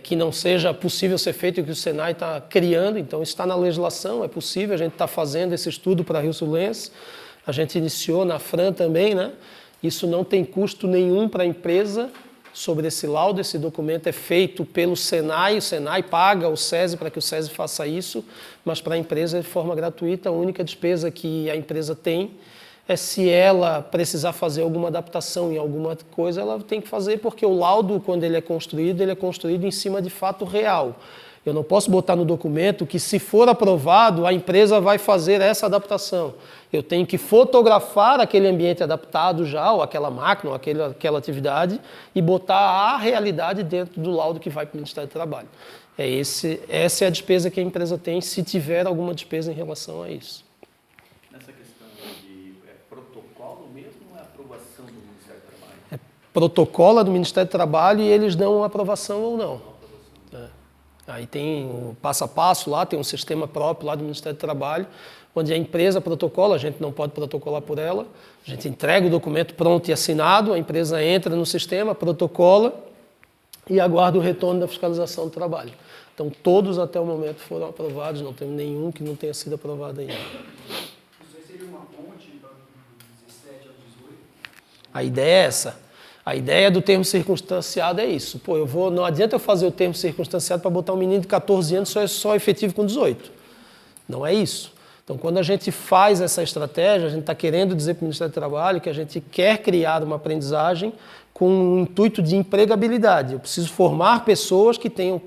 que não seja possível ser feito e que o Senai está criando, então isso está na legislação, é possível, a gente está fazendo esse estudo para Rio-Sulense, a gente iniciou na Fran também, né? Isso não tem custo nenhum para a empresa sobre esse laudo, esse documento é feito pelo Senai, o Senai paga o SESI para que o SESI faça isso, mas para a empresa é de forma gratuita, a única despesa que a empresa tem é se ela precisar fazer alguma adaptação em alguma coisa, ela tem que fazer, porque o laudo, quando ele é construído em cima de fato real. Eu não posso botar no documento que, se for aprovado, a empresa vai fazer essa adaptação. Eu tenho que fotografar aquele ambiente adaptado já, ou aquela máquina, ou aquela atividade, e botar a realidade dentro do laudo que vai para o Ministério do Trabalho. Essa é a despesa que a empresa tem, se tiver alguma despesa em relação a isso. Nessa questão de protocolo mesmo ou é aprovação do Ministério do Trabalho? É protocolo do Ministério do Trabalho e eles dão aprovação ou não. Aí tem o passo a passo lá, tem um sistema próprio lá do Ministério do Trabalho, onde a empresa protocola, a gente não pode protocolar por ela, a gente entrega o documento pronto e assinado, a empresa entra no sistema, protocola e aguarda o retorno da fiscalização do trabalho. Então todos até o momento foram aprovados, não temos nenhum que não tenha sido aprovado ainda. Isso aí seria uma ponte para 17 ao 18? A ideia é essa. A ideia do termo circunstanciado é isso. Pô, não adianta eu fazer o termo circunstanciado para botar um menino de 14 anos só efetivo com 18. Não é isso. Então, quando a gente faz essa estratégia, a gente está querendo dizer para o Ministério do Trabalho que a gente quer criar uma aprendizagem com um intuito de empregabilidade. Eu preciso formar pessoas que tenham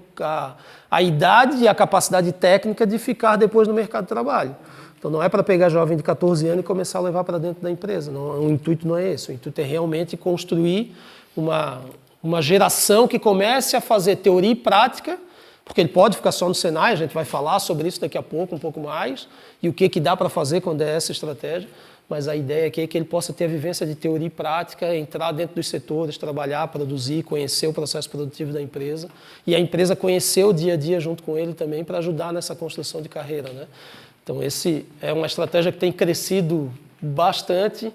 a idade e a capacidade técnica de ficar depois no mercado de trabalho. Então, não é para pegar jovem de 14 anos e começar a levar para dentro da empresa. Não, o intuito não é esse. O intuito é realmente construir uma geração que comece a fazer teoria e prática, porque ele pode ficar só no Senai, a gente vai falar sobre isso daqui a pouco, um pouco mais, e o que dá para fazer quando é essa estratégia, mas a ideia aqui é que ele possa ter a vivência de teoria e prática, entrar dentro dos setores, trabalhar, produzir, conhecer o processo produtivo da empresa, e a empresa conhecer o dia a dia junto com ele também para ajudar nessa construção de carreira, né? Então, esse é uma estratégia que tem crescido bastante.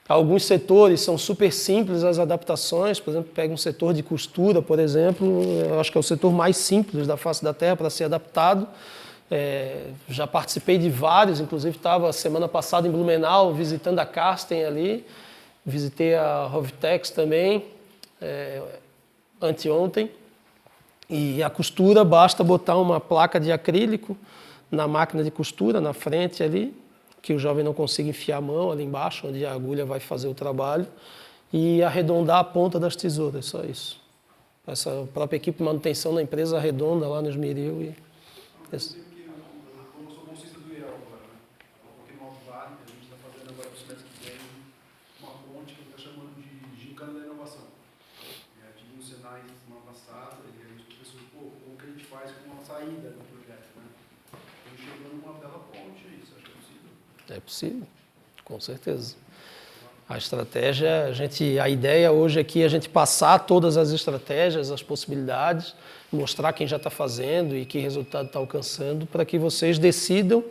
Alguns setores são super simples as adaptações, por exemplo, pega um setor de costura, por exemplo, eu acho que é o setor mais simples da face da Terra para ser adaptado. Já participei de vários, inclusive estava semana passada em Blumenau visitando a Carsten ali, visitei a Rovtex também, anteontem, e a costura basta botar uma placa de acrílico na máquina de costura, na frente ali, que o jovem não consiga enfiar a mão ali embaixo, onde a agulha vai fazer o trabalho, e arredondar a ponta das tesouras, só isso. Essa própria equipe de manutenção da empresa arredonda lá no Esmeril. E... Eu sou bolsista do IEL agora, né? Eu coloquei no Alto Vale, que a gente está fazendo agora para o semestre que vem, uma ponte que eu estou chamando de gincana da inovação. Tive no Senai semana passada, e a gente pensou, como que a gente faz com a saída do projeto, né? Então, chegando numa bela ponte, isso, acho que é possível. É possível, com certeza. A estratégia, a ideia hoje aqui é a gente passar todas as estratégias, as possibilidades, mostrar quem já está fazendo e que resultado está alcançando, para que vocês decidam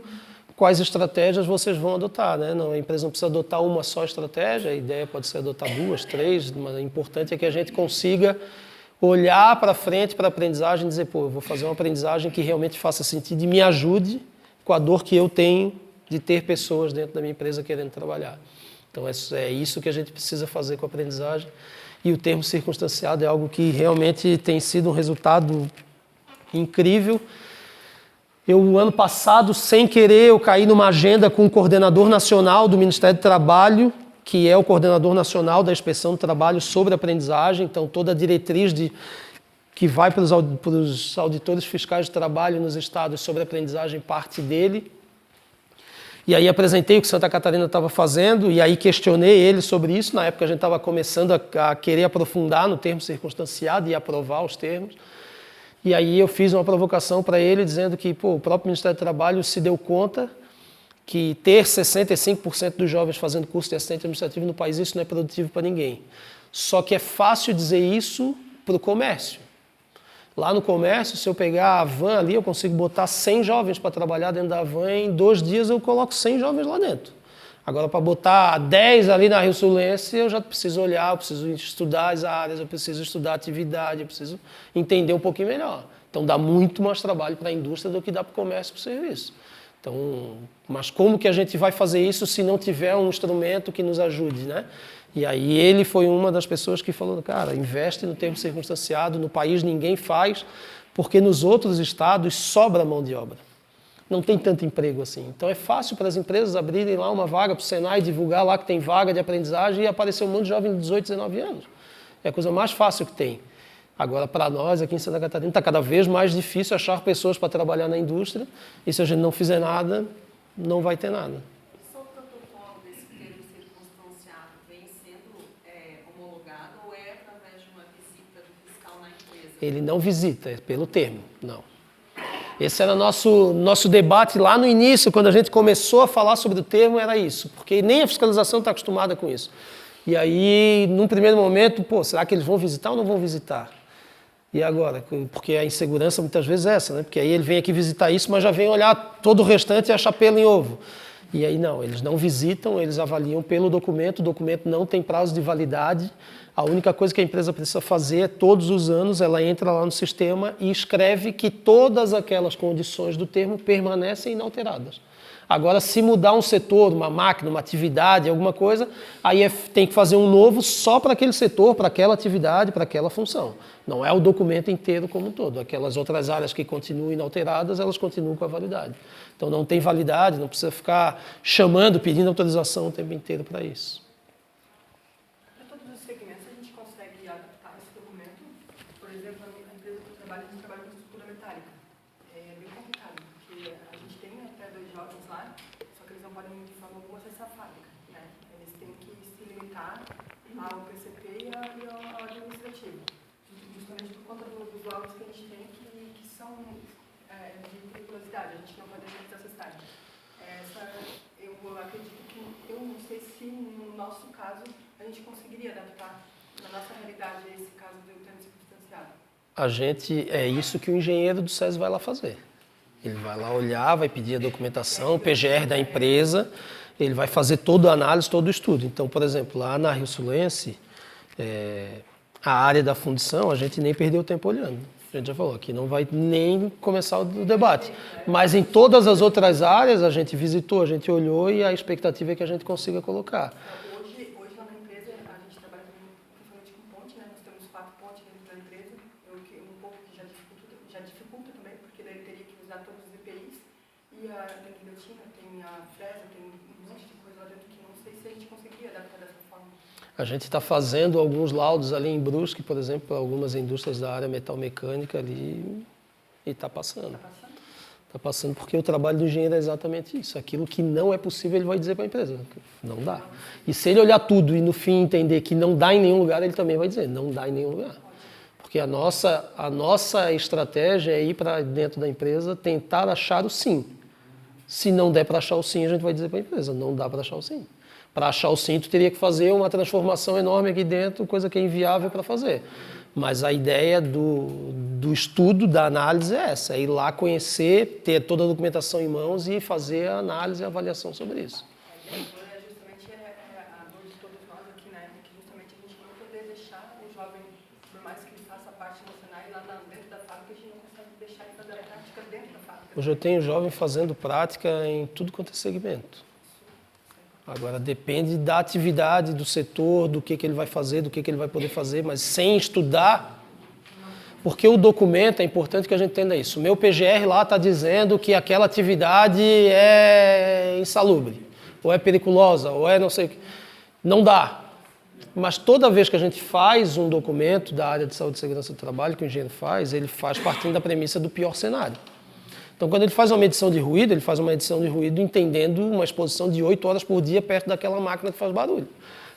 quais estratégias vocês vão adotar, né? Não, a empresa não precisa adotar uma só estratégia, a ideia pode ser adotar 2, 3, mas o importante é que a gente consiga olhar para frente para a aprendizagem e dizer, eu vou fazer uma aprendizagem que realmente faça sentido e me ajude com a dor que eu tenho de ter pessoas dentro da minha empresa querendo trabalhar. Então, é isso que a gente precisa fazer com a aprendizagem. E o termo circunstanciado é algo que realmente tem sido um resultado incrível. Ano passado, sem querer, eu caí numa agenda com o coordenador nacional do Ministério do Trabalho, que é o coordenador nacional da Inspeção do Trabalho sobre aprendizagem. Então, toda a diretriz que vai para os auditores fiscais de trabalho nos estados sobre aprendizagem parte dele. E aí apresentei o que Santa Catarina estava fazendo e aí questionei ele sobre isso. Na época a gente estava começando a querer aprofundar no termo circunstanciado e aprovar os termos. E aí eu fiz uma provocação para ele dizendo que o próprio Ministério do Trabalho se deu conta que ter 65% dos jovens fazendo curso de assistente administrativo no país, isso não é produtivo para ninguém. Só que é fácil dizer isso para o comércio. Lá no comércio, se eu pegar a van ali, eu consigo botar 100 jovens para trabalhar dentro da van, em 2 dias eu coloco 100 jovens lá dentro. Agora, para botar 10 ali na Rio Sulense, eu já preciso olhar, eu preciso estudar as áreas, eu preciso estudar a atividade, eu preciso entender um pouquinho melhor. Então, dá muito mais trabalho para a indústria do que dá para o comércio e para o serviço. Então, mas como que a gente vai fazer isso se não tiver um instrumento que nos ajude, né? E aí ele foi uma das pessoas que falou, cara, investe no termo circunstanciado, no país ninguém faz, porque nos outros estados sobra mão de obra. Não tem tanto emprego assim. Então é fácil para as empresas abrirem lá uma vaga para o Senai, divulgar lá que tem vaga de aprendizagem e aparecer um monte de jovem de 18, 19 anos. É a coisa mais fácil que tem. Agora, para nós, aqui em Santa Catarina, está cada vez mais difícil achar pessoas para trabalhar na indústria e se a gente não fizer nada, não vai ter nada. Só o protocolo desse termo circunstanciado vem sendo homologado ou é através de uma visita do fiscal na empresa? Ele não visita, é pelo termo, não. Esse era nosso debate lá no início, quando a gente começou a falar sobre o termo, era isso, porque nem a fiscalização está acostumada com isso. E aí, num primeiro momento, será que eles vão visitar ou não vão visitar? E agora? Porque a insegurança muitas vezes é essa, né? Porque aí ele vem aqui visitar isso, mas já vem olhar todo o restante e achar pelo em ovo. E aí não, eles não visitam, eles avaliam pelo documento, o documento não tem prazo de validade. A única coisa que a empresa precisa fazer é, todos os anos, ela entra lá no sistema e escreve que todas aquelas condições do termo permanecem inalteradas. Agora, se mudar um setor, uma máquina, uma atividade, alguma coisa, aí tem que fazer um novo só para aquele setor, para aquela atividade, para aquela função. Não é o documento inteiro como um todo. Aquelas outras áreas que continuam inalteradas, elas continuam com a validade. Então não tem validade, não precisa ficar chamando, pedindo autorização o tempo inteiro para isso. Para todos os segmentos, a gente consegue adaptar esse documento. Por exemplo, a empresa que eu trabalho, a gente trabalha com estrutura metálica. É bem complicado, porque a gente tem até 2 jovens lá, só que eles não podem, de forma alguma, acessar a fábrica, né? Eles têm que se limitar ao PCP e ao administrativo, justamente por conta dos laudos que a gente tem que são de periculosidade, a gente não pode deixar de acessar. Eu acredito que, eu não sei se no nosso caso a gente conseguiria adaptar na nossa realidade esse caso do termo circunstanciado. É isso que o engenheiro do SESI vai lá fazer. Ele vai lá olhar, vai pedir a documentação, o PGR da empresa, ele vai fazer toda a análise, todo o estudo. Então, por exemplo, lá na Rio Sulense, a área da fundição, a gente nem perdeu tempo olhando. A gente já falou que não vai nem começar o debate. Mas em todas as outras áreas, a gente visitou, a gente olhou e a expectativa é que a gente consiga colocar. Hoje lá na empresa, a gente trabalha principalmente com ponte, né? Nós temos 4 pontes dentro da empresa, um pouco que já dificulta também, porque daí teria que usar todos os EPIs. E tem guilhotina, tem a fresa, tem um monte de coisa lá dentro que não sei se a gente conseguiria adaptar dessa forma. A gente está fazendo alguns laudos ali em Brusque, por exemplo, para algumas indústrias da área metal-mecânica ali, e está passando. Está passando porque o trabalho do engenheiro é exatamente isso. Aquilo que não é possível, ele vai dizer para a empresa, não dá. E se ele olhar tudo e no fim entender que não dá em nenhum lugar, ele também vai dizer, não dá em nenhum lugar. Porque a nossa estratégia é ir para dentro da empresa, tentar achar o sim. Se não der para achar o sim, a gente vai dizer para a empresa, não dá para achar o sim. Para achar o sim, tu teria que fazer uma transformação enorme aqui dentro, coisa que é inviável para fazer. Mas a ideia do estudo, da análise é essa, é ir lá conhecer, ter toda a documentação em mãos e fazer a análise e a avaliação sobre isso. Justamente a dor de todos nós aqui, né? Que justamente a gente não poder deixar o jovem, por mais que ele faça parte do Senai, lá dentro da fábrica, a gente não consegue deixar ele fazer a prática dentro da fábrica. Hoje eu tenho jovem fazendo prática em tudo quanto é segmento. Agora, depende da atividade, do setor, do que ele vai fazer, do que ele vai poder fazer, mas sem estudar, porque o documento, é importante que a gente entenda isso. O meu PGR lá está dizendo que aquela atividade é insalubre, ou é periculosa, ou é não sei o que. Não dá. Mas toda vez que a gente faz um documento da área de saúde e segurança do trabalho, que o engenheiro faz, ele faz partindo da premissa do pior cenário. Então, quando ele faz uma medição de ruído, ele faz uma medição de ruído entendendo uma exposição de 8 horas por dia perto daquela máquina que faz barulho.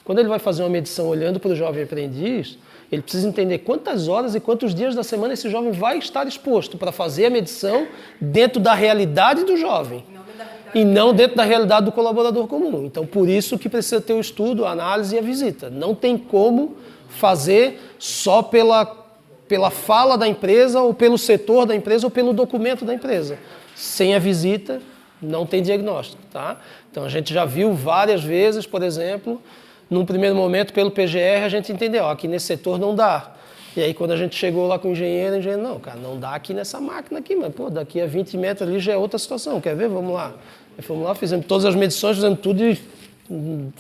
Quando ele vai fazer uma medição olhando para o jovem aprendiz, ele precisa entender quantas horas e quantos dias da semana esse jovem vai estar exposto para fazer a medição dentro da realidade do jovem e não dentro da realidade do colaborador comum. Então, por isso que precisa ter o estudo, a análise e a visita. Não tem como fazer só pela fala da empresa, ou pelo setor da empresa, ou pelo documento da empresa. Sem a visita, não tem diagnóstico, tá? Então, a gente já viu várias vezes, por exemplo, num primeiro momento, pelo PGR, a gente entendeu, aqui nesse setor não dá. E aí, quando a gente chegou lá com o engenheiro, não, cara, não dá aqui nessa máquina aqui, mas, pô, daqui a 20 metros ali já é outra situação, quer ver? Vamos lá. Aí fomos lá, fizemos todas as medições, fizemos tudo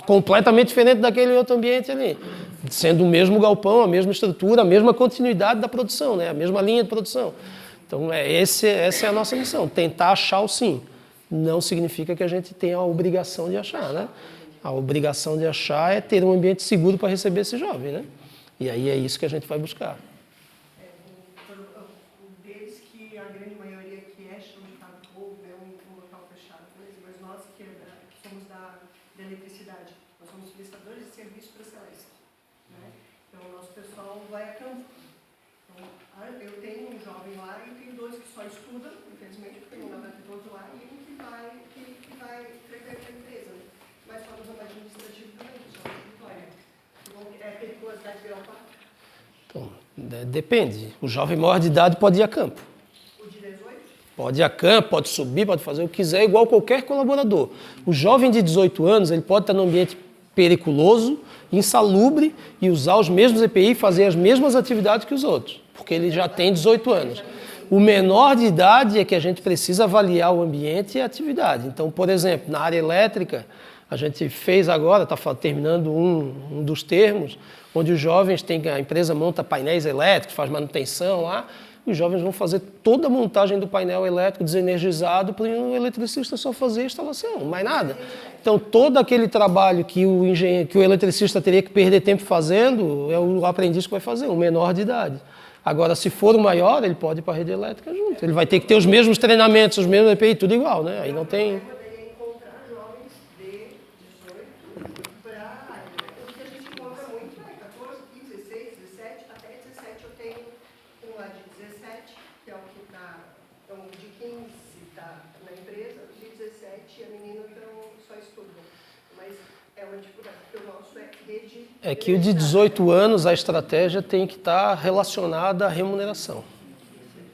completamente diferente daquele outro ambiente ali. Sendo o mesmo galpão, a mesma estrutura, a mesma continuidade da produção, né? A mesma linha de produção. Então, essa é a nossa missão, tentar achar o sim. Não significa que a gente tenha a obrigação de achar, né? A obrigação de achar é ter um ambiente seguro para receber esse jovem, né? E aí é isso que a gente vai buscar. Deles que a grande maioria que é chão de fábrica ou é um local fechado, mas nós que somos da eletricidade, nós somos prestadores de serviço para a Celeste, né? Então o nosso pessoal vai a campo. Então, eu tenho um jovem lá e tem 2 que só estudam, infelizmente, porque não dá para ter todos lá, e um que vai frequentar a empresa, né? Mas só usa mais administrativo também, só vitória. Então, é periculosidade grau 4. Então, depende. O jovem maior de idade pode ir a campo. O de 18? Pode ir a campo, pode subir, pode fazer o que quiser, igual qualquer colaborador. O jovem de 18 anos, ele pode estar num ambiente periculoso, insalubre, e usar os mesmos EPI e fazer as mesmas atividades que os outros, porque ele já tem 18 anos. O menor de idade é que a gente precisa avaliar o ambiente e a atividade. Então, por exemplo, na área elétrica, a gente fez agora, está terminando um dos termos, onde os jovens a empresa monta painéis elétricos, faz manutenção lá, e os jovens vão fazer toda a montagem do painel elétrico desenergizado para o eletricista só fazer a instalação, mais nada. Então, todo aquele trabalho que o eletricista teria que perder tempo fazendo, é o aprendiz que vai fazer, o menor de idade. Agora, se for o maior, ele pode ir para a rede elétrica junto. Ele vai ter que ter os mesmos treinamentos, os mesmos EPI, tudo igual, né? Aí não tem... Poderia encontrar jovens de 18 para... O que a gente encontra muito é 14, 15, 16, 17, até 17 eu tenho um lá de 17, que é o que está... Então, o de 15 está na empresa, o de 17 a menina só estuda. Mas é uma dificuldade, porque o nosso é rede... É que o de 18 anos, a estratégia tem que estar relacionada à remuneração.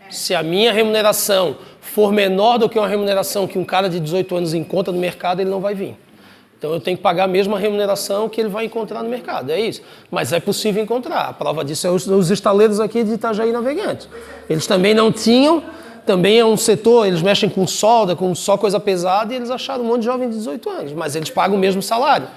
Se a minha remuneração for menor do que uma remuneração que um cara de 18 anos encontra no mercado, ele não vai vir. Então eu tenho que pagar a mesma remuneração que ele vai encontrar no mercado, é isso. Mas é possível encontrar. A prova disso é os estaleiros aqui de Itajaí Navegantes. Eles também não tinham, também é um setor, eles mexem com solda, com só coisa pesada, e eles acharam um monte de jovem de 18 anos, mas eles pagam o mesmo salário.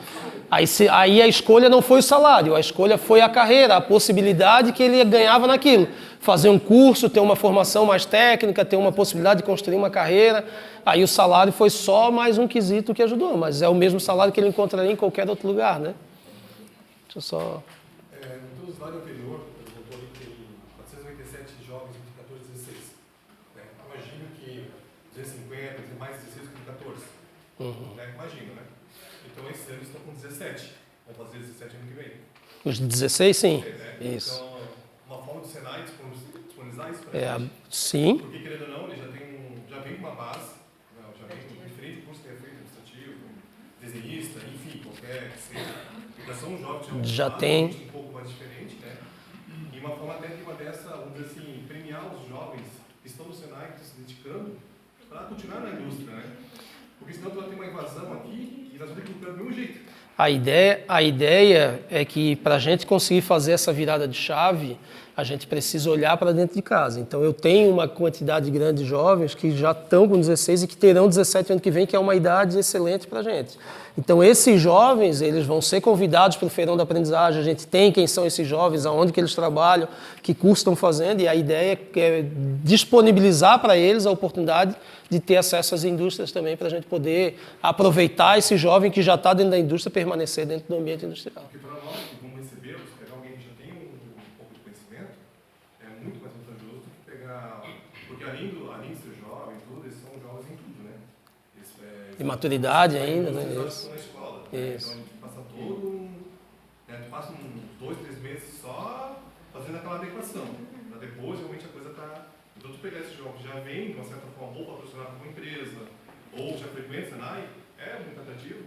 Aí a escolha não foi o salário, a escolha foi a carreira, a possibilidade que ele ganhava naquilo. Fazer um curso, ter uma formação mais técnica, ter uma possibilidade de construir uma carreira. Aí o salário foi só mais um quesito que ajudou, mas é o mesmo salário que ele encontraria em qualquer outro lugar, né? Deixa eu só... No slide anterior, ele botou ali que tem 497 jovens entre 14 e 16. Imagino que 250, tem mais 16 que 14. Imagino, né? Então, esse ano estão com 17. Vão fazer 17 ano que vem. Os 16, sim. Isso. Então, uma forma do Senai disponibilizar isso para a gente. Sim. Porque, querendo ou não, ele já vem com uma base, já vem com diferente curso que é feito administrativo, desenhista, enfim, qualquer que seja. Já são jovens que já tem um pouco mais diferente, né? E uma forma até de uma dessa, vamos dizer assim, premiar os jovens que estão no Senai, que estão se dedicando, para continuar na indústria, né? Porque senão tu vai ter uma invasão aqui e nós vamos ter que lutar do mesmo jeito. A ideia é que para a gente conseguir fazer essa virada de chave, a gente precisa olhar para dentro de casa. Então eu tenho uma quantidade grande de jovens que já estão com 16 e que terão 17 ano que vem, que é uma idade excelente para a gente. Então esses jovens, eles vão ser convidados para o feirão da aprendizagem, a gente tem quem são esses jovens, aonde que eles trabalham, que curso estão fazendo, e a ideia é disponibilizar para eles a oportunidade de ter acesso às indústrias também, para a gente poder aproveitar esse jovem que já está dentro da indústria, permanecer dentro do ambiente industrial. Porque para nós que vamos recebê-los, pegar alguém que já tem um pouco de conhecimento, é muito mais vantajoso do que pegar... Porque além de ser jovem, tudo, eles são jovens em tudo, né? E maturidade ainda, né? Isso. Na escola. Isso. Então a gente passa tu passa uns 2, 3 meses só fazendo aquela adequação. Para depois, realmente, a coisa tá... Então, tu pegar esses jovens já vem, de uma certa forma, ou patrocinar por uma empresa, ou já frequenta Senai, é muito atrativo.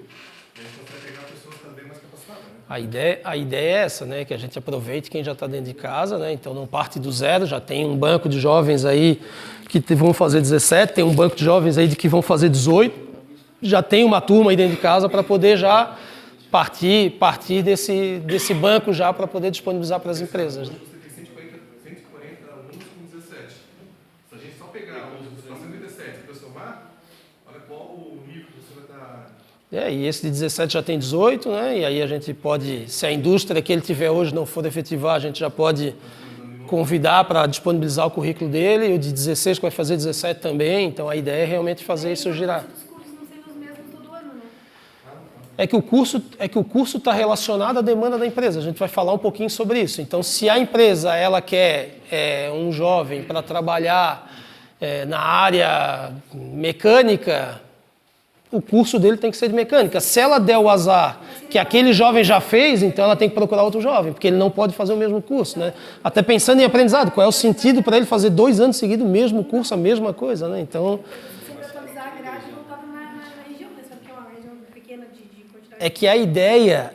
E a gente consegue pegar pessoas cada vez mais capacitadas, né? A ideia é essa, né? Que a gente aproveite quem já está dentro de casa, né? Então não parte do zero, já tem um banco de jovens aí que vão fazer 17, tem um banco de jovens aí que vão fazer 18, já tem uma turma aí dentro de casa para poder já partir desse banco já para poder disponibilizar para as empresas, né? Você tem 140 alunos com 17. Se a gente só pegar os 117 para somar, olha qual o nível que você vai estar... E esse de 17 já tem 18, né? E aí a gente pode, se a indústria que ele tiver hoje não for efetivar, a gente já pode convidar para disponibilizar o currículo dele, e o de 16 que vai fazer 17 também. Então a ideia é realmente fazer isso girar. Os cursos não sendo os mesmos todo ano, né? É que o curso está relacionado à demanda da empresa. A gente vai falar um pouquinho sobre isso. Então, se a empresa ela quer um jovem para trabalhar na área mecânica, o curso dele tem que ser de mecânica. Se ela der o azar que aquele jovem já fez, então ela tem que procurar outro jovem, porque ele não pode fazer o mesmo curso, né? Até pensando em aprendizado, qual é o sentido para ele fazer 2 anos seguidos o mesmo curso, a mesma coisa, né? Então, Sempre atualizar a grade voltada na região, né? Sabe que é uma região pequena de quantidade. é que a ideia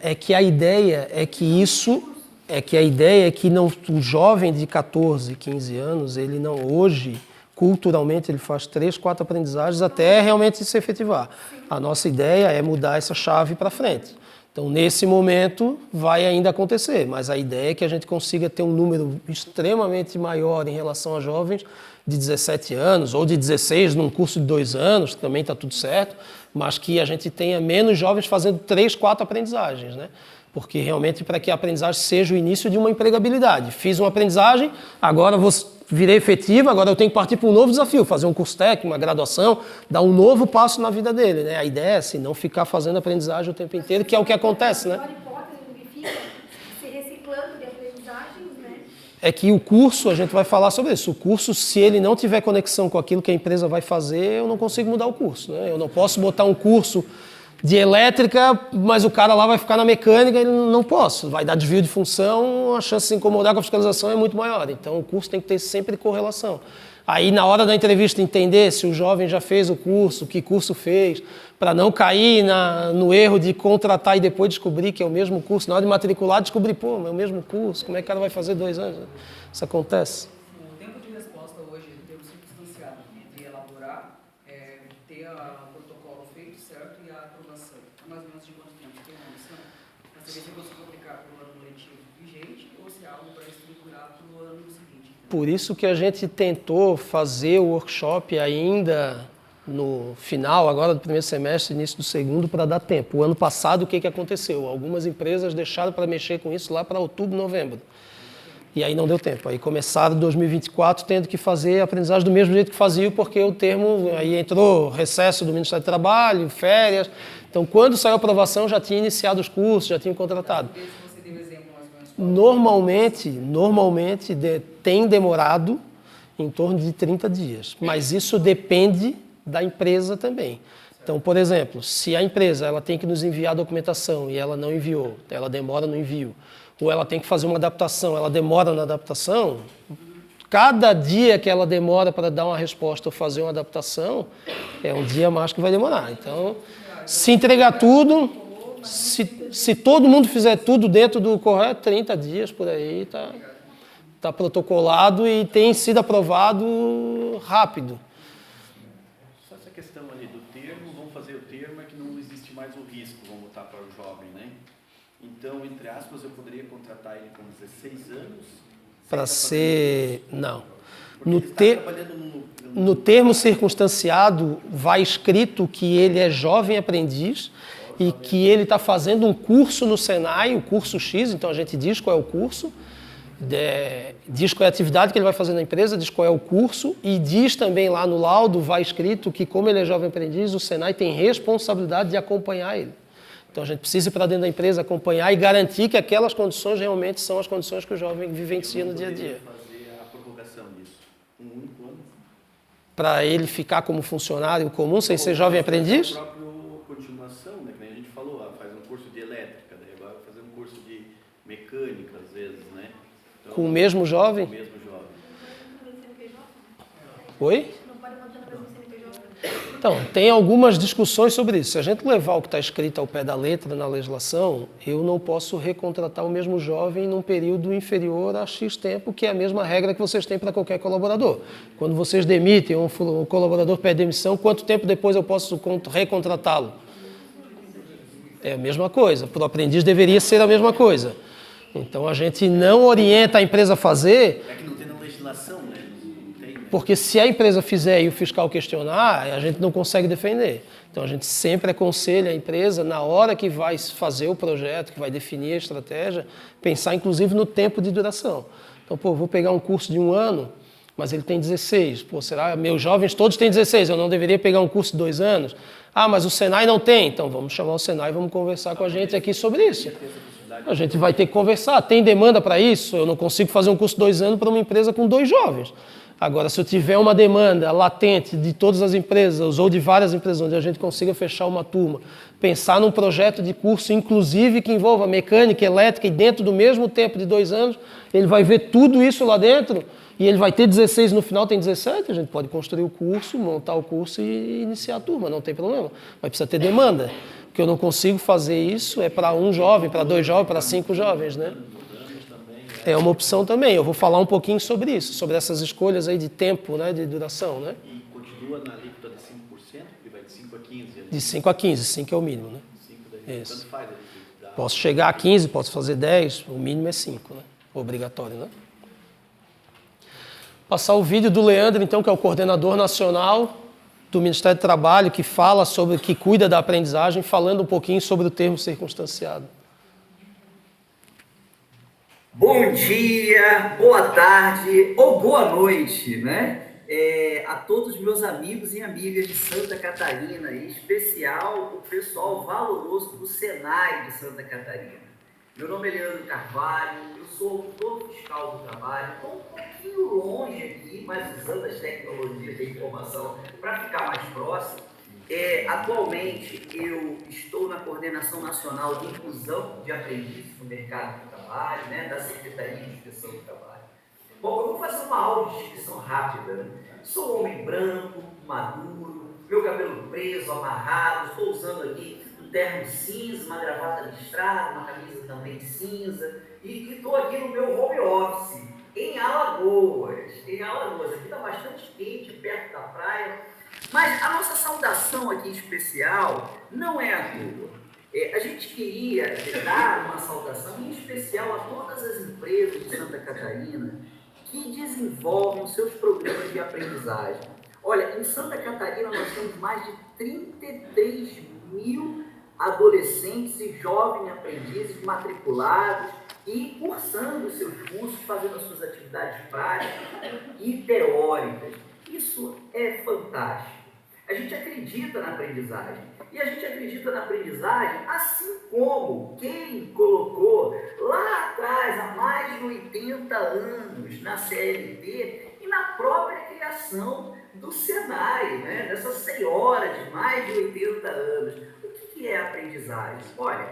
é que não, o jovem de 14, 15 anos, ele não hoje, culturalmente, ele faz 3, 4 aprendizagens até realmente se efetivar. A nossa ideia é mudar essa chave para frente. Então, nesse momento, vai ainda acontecer, mas a ideia é que a gente consiga ter um número extremamente maior em relação a jovens de 17 anos, ou de 16 num curso de 2 anos, que também está tudo certo, mas que a gente tenha menos jovens fazendo 3, 4 aprendizagens, né? Porque realmente para que a aprendizagem seja o início de uma empregabilidade. Fiz uma aprendizagem, agora virei efetivo, agora eu tenho que partir para um novo desafio, fazer um curso técnico, uma graduação, dar um novo passo na vida dele, né? A ideia é assim, não ficar fazendo aprendizagem o tempo inteiro, que é o que acontece, né? A melhor hipótese do que fica se reciclando de aprendizagens, né? É que o curso, a gente vai falar sobre isso, o curso, se ele não tiver conexão com aquilo que a empresa vai fazer, eu não consigo mudar o curso, né? Eu não posso botar um curso de elétrica, mas o cara lá vai ficar na mecânica, ele não posso. Vai dar desvio de função, a chance de se incomodar com a fiscalização é muito maior. Então, o curso tem que ter sempre correlação. Aí, na hora da entrevista, entender se o jovem já fez o curso, que curso fez, para não cair no erro de contratar e depois descobrir que é o mesmo curso. Na hora de matricular, descobrir, pô, é o mesmo curso, como é que o cara vai fazer 2 anos? Isso acontece. O tempo de resposta hoje, em termos circunstanciados, de elaborar, ter o protocolo feito certo e a aprovação, é mais ou menos de quanto tempo? Tem uma noção? Para saber se eu consigo aplicar para o ano letivo vigente ou se é algo para estruturar para o ano seguinte. Por isso que a gente tentou fazer o workshop ainda no final, agora do primeiro semestre, início do segundo, para dar tempo. O ano passado, o que aconteceu? Algumas empresas deixaram para mexer com isso lá para outubro, novembro. E aí não deu tempo. Aí começaram 2024 tendo que fazer a aprendizagem do mesmo jeito que faziam, porque o termo, aí entrou recesso do Ministério do Trabalho, férias. Então, quando saiu a aprovação, já tinha iniciado os cursos, já tinham contratado. Você deu exemplo mais ou menos. Normalmente tem demorado em torno de 30 dias, mas isso depende da empresa também. Então, por exemplo, se a empresa ela tem que nos enviar a documentação e ela não enviou, ela demora no envio, ou ela tem que fazer uma adaptação, ela demora na adaptação, cada dia que ela demora para dar uma resposta ou fazer uma adaptação, é um dia mais que vai demorar. Então, se entregar tudo, se todo mundo fizer tudo dentro do correto, 30 dias por aí, tá protocolado e tem sido aprovado rápido. Só essa questão ali do termo, vamos fazer o termo, é que não existe mais o risco, vamos botar para o jovem, né? Então, entre aspas, eu poderia contratar ele com 16 anos? Para ser... Não. Trabalhando No termo circunstanciado, vai escrito que ele é jovem aprendiz e que ele está fazendo um curso no Senai, o curso X, então a gente diz qual é o curso, diz qual é a atividade que ele vai fazer na empresa, diz qual é o curso e diz também lá no laudo, vai escrito que como ele é jovem aprendiz, o Senai tem responsabilidade de acompanhar ele. Então a gente precisa ir para dentro da empresa, acompanhar e garantir que aquelas condições realmente são as condições que o jovem vivencia no dia a dia. Fazer a prorrogação disso, um único ano? Para ele ficar como funcionário comum, sem ser jovem aprendiz? A própria continuação, né? Que nem a gente falou, faz um curso de elétrica, daí agora vai fazer um curso de mecânica, às vezes, né? Então, Com o mesmo jovem? Com o mesmo jovem. Oi? Não pode manter no mesmo CNPJ. Então, tem algumas discussões sobre isso. Se a gente levar o que está escrito ao pé da letra na legislação, eu não posso recontratar o mesmo jovem num período inferior a X tempo, que é a mesma regra que vocês têm para qualquer colaborador. Quando vocês demitem, um colaborador pede demissão, quanto tempo depois eu posso recontratá-lo? É a mesma coisa. Para o aprendiz deveria ser a mesma coisa. Então, a gente não orienta a empresa a fazer... É que não tem na legislação, né? Não tem, né? Porque se a empresa fizer e o fiscal questionar, a gente não consegue defender. Então a gente sempre aconselha a empresa, na hora que vai fazer o projeto, que vai definir a estratégia, pensar inclusive no tempo de duração. Então, vou pegar um curso de 1 ano, mas ele tem 16. Será? Meus jovens todos têm 16, eu não deveria pegar um curso de 2 anos? Ah, mas o Senai não tem. Então vamos chamar o Senai e vamos conversar com a gente aqui sobre isso. A gente vai ter que conversar. Tem demanda para isso? Eu não consigo fazer um curso de 2 anos para uma empresa com 2 jovens. Agora, se eu tiver uma demanda latente de todas as empresas ou de várias empresas onde a gente consiga fechar uma turma, pensar num projeto de curso, inclusive, que envolva mecânica, elétrica, e dentro do mesmo tempo de 2 anos, ele vai ver tudo isso lá dentro e ele vai ter 16 no final, tem 17, a gente pode construir o curso, montar o curso e iniciar a turma, não tem problema. Mas precisa ter demanda. O que eu não consigo fazer isso é para 1 jovem, para 2 jovens, para 5 jovens, né? É uma opção também. Eu vou falar um pouquinho sobre isso, sobre essas escolhas aí de tempo, né, de duração, né? E continua na alíquota de 5%, que vai de 5 a 15. Né? De 5 a 15, 5 é o mínimo, né? 5 daí. Isso. Quanto faz a Posso chegar a 15, posso fazer 10, o mínimo é 5, né? Obrigatório, né? Passar o vídeo do Leandro, então, que é o coordenador nacional do Ministério do Trabalho, que fala sobre, que cuida da aprendizagem, falando um pouquinho sobre o termo circunstanciado. Bom dia, boa tarde ou boa noite, né? A todos os meus amigos e amigas de Santa Catarina, em especial o pessoal valoroso do Senai de Santa Catarina. Meu nome é Leandro Carvalho, eu sou auditor fiscal do trabalho, estou um pouquinho longe aqui, mas usando as tecnologias da informação para ficar mais próximo. Atualmente eu estou na Coordenação Nacional de Inclusão de Aprendizes no Mercado do Trabalho, né, da Secretaria de Inspeção do Trabalho. Bom, eu vou fazer uma aula de descrição rápida, né? Sou um homem branco, maduro, meu cabelo preso, amarrado, estou usando aqui um terno cinza, uma gravata listrada, uma camisa também cinza, e estou aqui no meu home office, em Alagoas. Aqui está bastante quente, perto da praia, mas a nossa saudação aqui em especial não é à toa. A gente queria dar uma saudação em especial a todas as empresas de Santa Catarina que desenvolvem os seus programas de aprendizagem. Olha, em Santa Catarina nós temos mais de 33 mil adolescentes e jovens aprendizes matriculados e cursando os seus cursos, fazendo as suas atividades práticas e teóricas. Isso é fantástico. A gente acredita na aprendizagem. E a gente acredita na aprendizagem assim como quem colocou lá atrás, há mais de 80 anos, na CLT e na própria criação do Senai, né? Dessa senhora de mais de 80 anos. O que é a aprendizagem? Olha,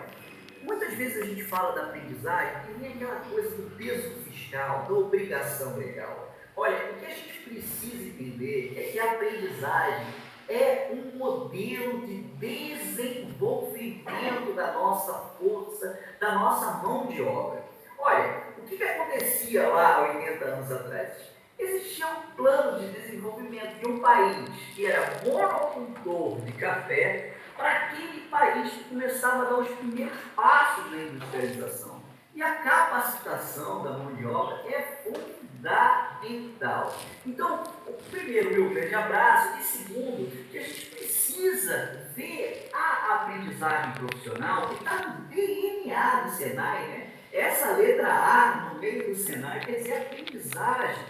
muitas vezes a gente fala da aprendizagem e vem aquela coisa do peso fiscal, da obrigação legal. Olha, o que a gente precisa entender é que a aprendizagem é um modelo de desenvolvimento da nossa força, da nossa mão de obra. Olha, o que acontecia lá há 80 anos atrás? Existia um plano de desenvolvimento de um país que era monocultor de café para aquele país que começava a dar os primeiros passos na industrialização. E a capacitação da mão de obra é fundamental. Então, primeiro, meu grande abraço, e segundo, que a gente precisa ver a aprendizagem profissional que está no DNA do Senai, né? Essa letra A no meio do Senai quer dizer aprendizagem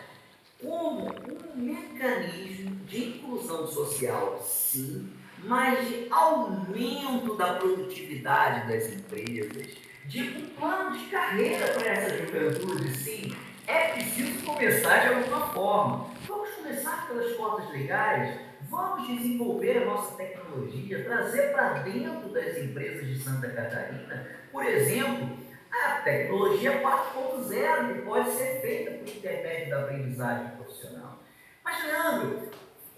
como um mecanismo de inclusão social, sim, mas de aumento da produtividade das empresas, de um plano de carreira para essa juventude, sim. É preciso começar de alguma forma. Vamos começar pelas cotas legais, vamos desenvolver a nossa tecnologia, trazer para dentro das empresas de Santa Catarina, por exemplo, a tecnologia 4.0, que pode ser feita por intermédio da aprendizagem profissional. Mas, Leandro,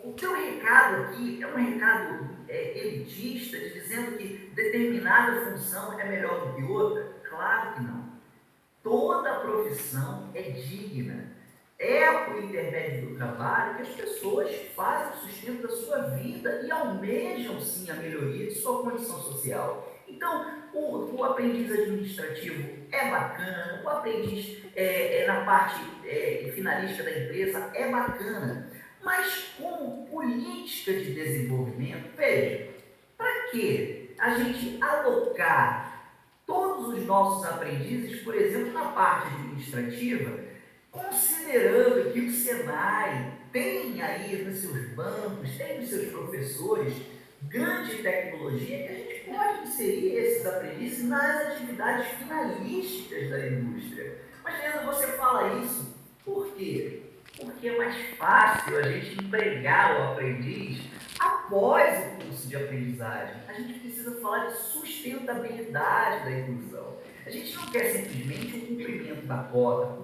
o teu recado aqui é um recado elitista, dizendo que determinada função é melhor do que outra? Claro que não. Toda profissão é digna. É por intermédio do trabalho que as pessoas fazem o sustento da sua vida e almejam, sim, a melhoria de sua condição social. Então, o aprendiz administrativo é bacana, o aprendiz na parte finalista da empresa é bacana, mas como política de desenvolvimento, veja, para que a gente alocar todos os nossos aprendizes, por exemplo, na parte administrativa, considerando que o Senai tem aí nos seus bancos, tem nos seus professores, grande tecnologia, que a gente pode inserir esses aprendizes nas atividades finalísticas da indústria. Mas, Leandro, você fala isso por quê? Porque é mais fácil a gente empregar o aprendiz após o curso de aprendizagem. A gente precisa falar de sustentabilidade da inclusão. A gente não quer simplesmente o cumprimento da cota,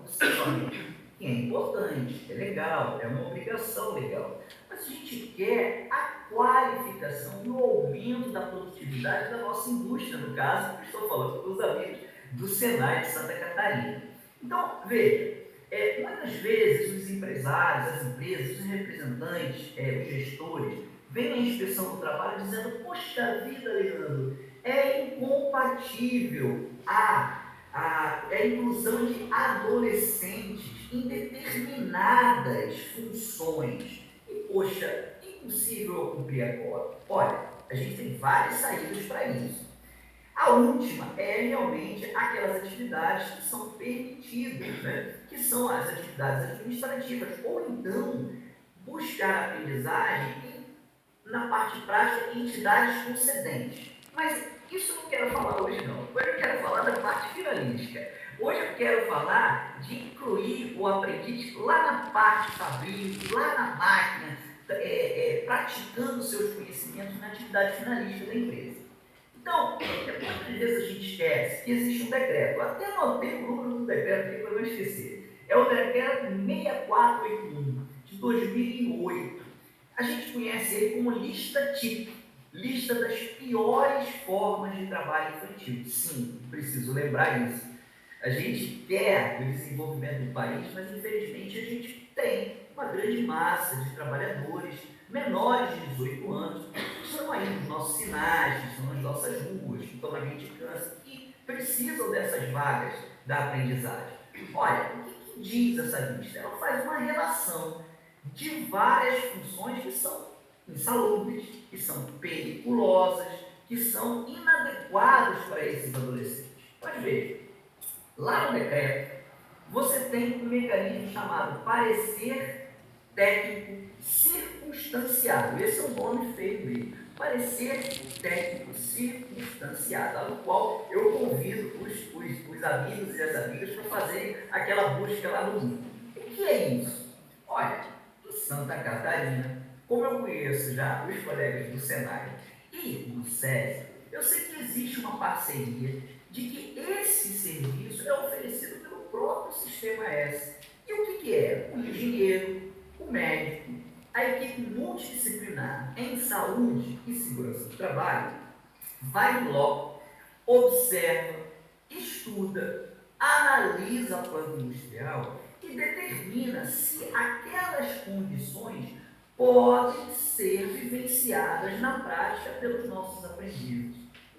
que é importante, é legal, é uma obrigação legal. Mas a gente quer a qualificação e o aumento da produtividade da nossa indústria, no caso, que estou falando com os amigos do Senai de Santa Catarina. Então, veja, muitas vezes os empresários, as empresas, os representantes, os gestores, vêm à inspeção do trabalho dizendo: poxa vida, Leandro, é incompatível a inclusão de adolescentes em determinadas funções. E, poxa, impossível eu cumprir agora. Olha, a gente tem várias saídas para isso. A última é realmente aquelas atividades que são permitidas, né? Que são as atividades administrativas, ou então buscar aprendizagem na parte prática em entidades concedentes. Mas isso eu não quero falar hoje não. Hoje eu quero falar da parte finalística. Hoje eu quero falar de incluir o aprendiz lá na parte fabril, lá na máquina, praticando seus conhecimentos na atividade finalística da empresa. Então, quantas vezes a gente esquece que existe um decreto? Até anotei o número do decreto aqui para não esquecer. É o decreto 6481 de 2008. A gente conhece ele como lista tipo, lista das piores formas de trabalho infantil. Sim, preciso lembrar isso. A gente quer o desenvolvimento do país, mas infelizmente a gente tem uma grande massa de trabalhadores menores de 18 anos, que estão aí nos nossos sinais, que estão nas nossas ruas, que estão na mendicância, e precisam dessas vagas da aprendizagem. Olha, o que diz essa lista? Ela faz uma relação de várias funções que são insalubres, que são periculosas, que são inadequadas para esses adolescentes. Pode ver, lá no decreto, você tem um mecanismo chamado parecer técnico circunstanciado. Esse é o nome feio dele. Parecer técnico circunstanciado, ao qual eu convido os amigos e as amigas para fazerem aquela busca lá no Google. O que é isso? Olha, em Santa Catarina, como eu conheço já os colegas do Senai e do SESI, eu sei que existe uma parceria de que esse serviço é oferecido pelo próprio Sistema S. E o que é? O engenheiro, o médico, a equipe multidisciplinar em saúde e segurança do trabalho vai no loco, observa, estuda, analisa a planta industrial e determina se aquelas condições podem ser vivenciadas na prática pelos nossos aprendizes.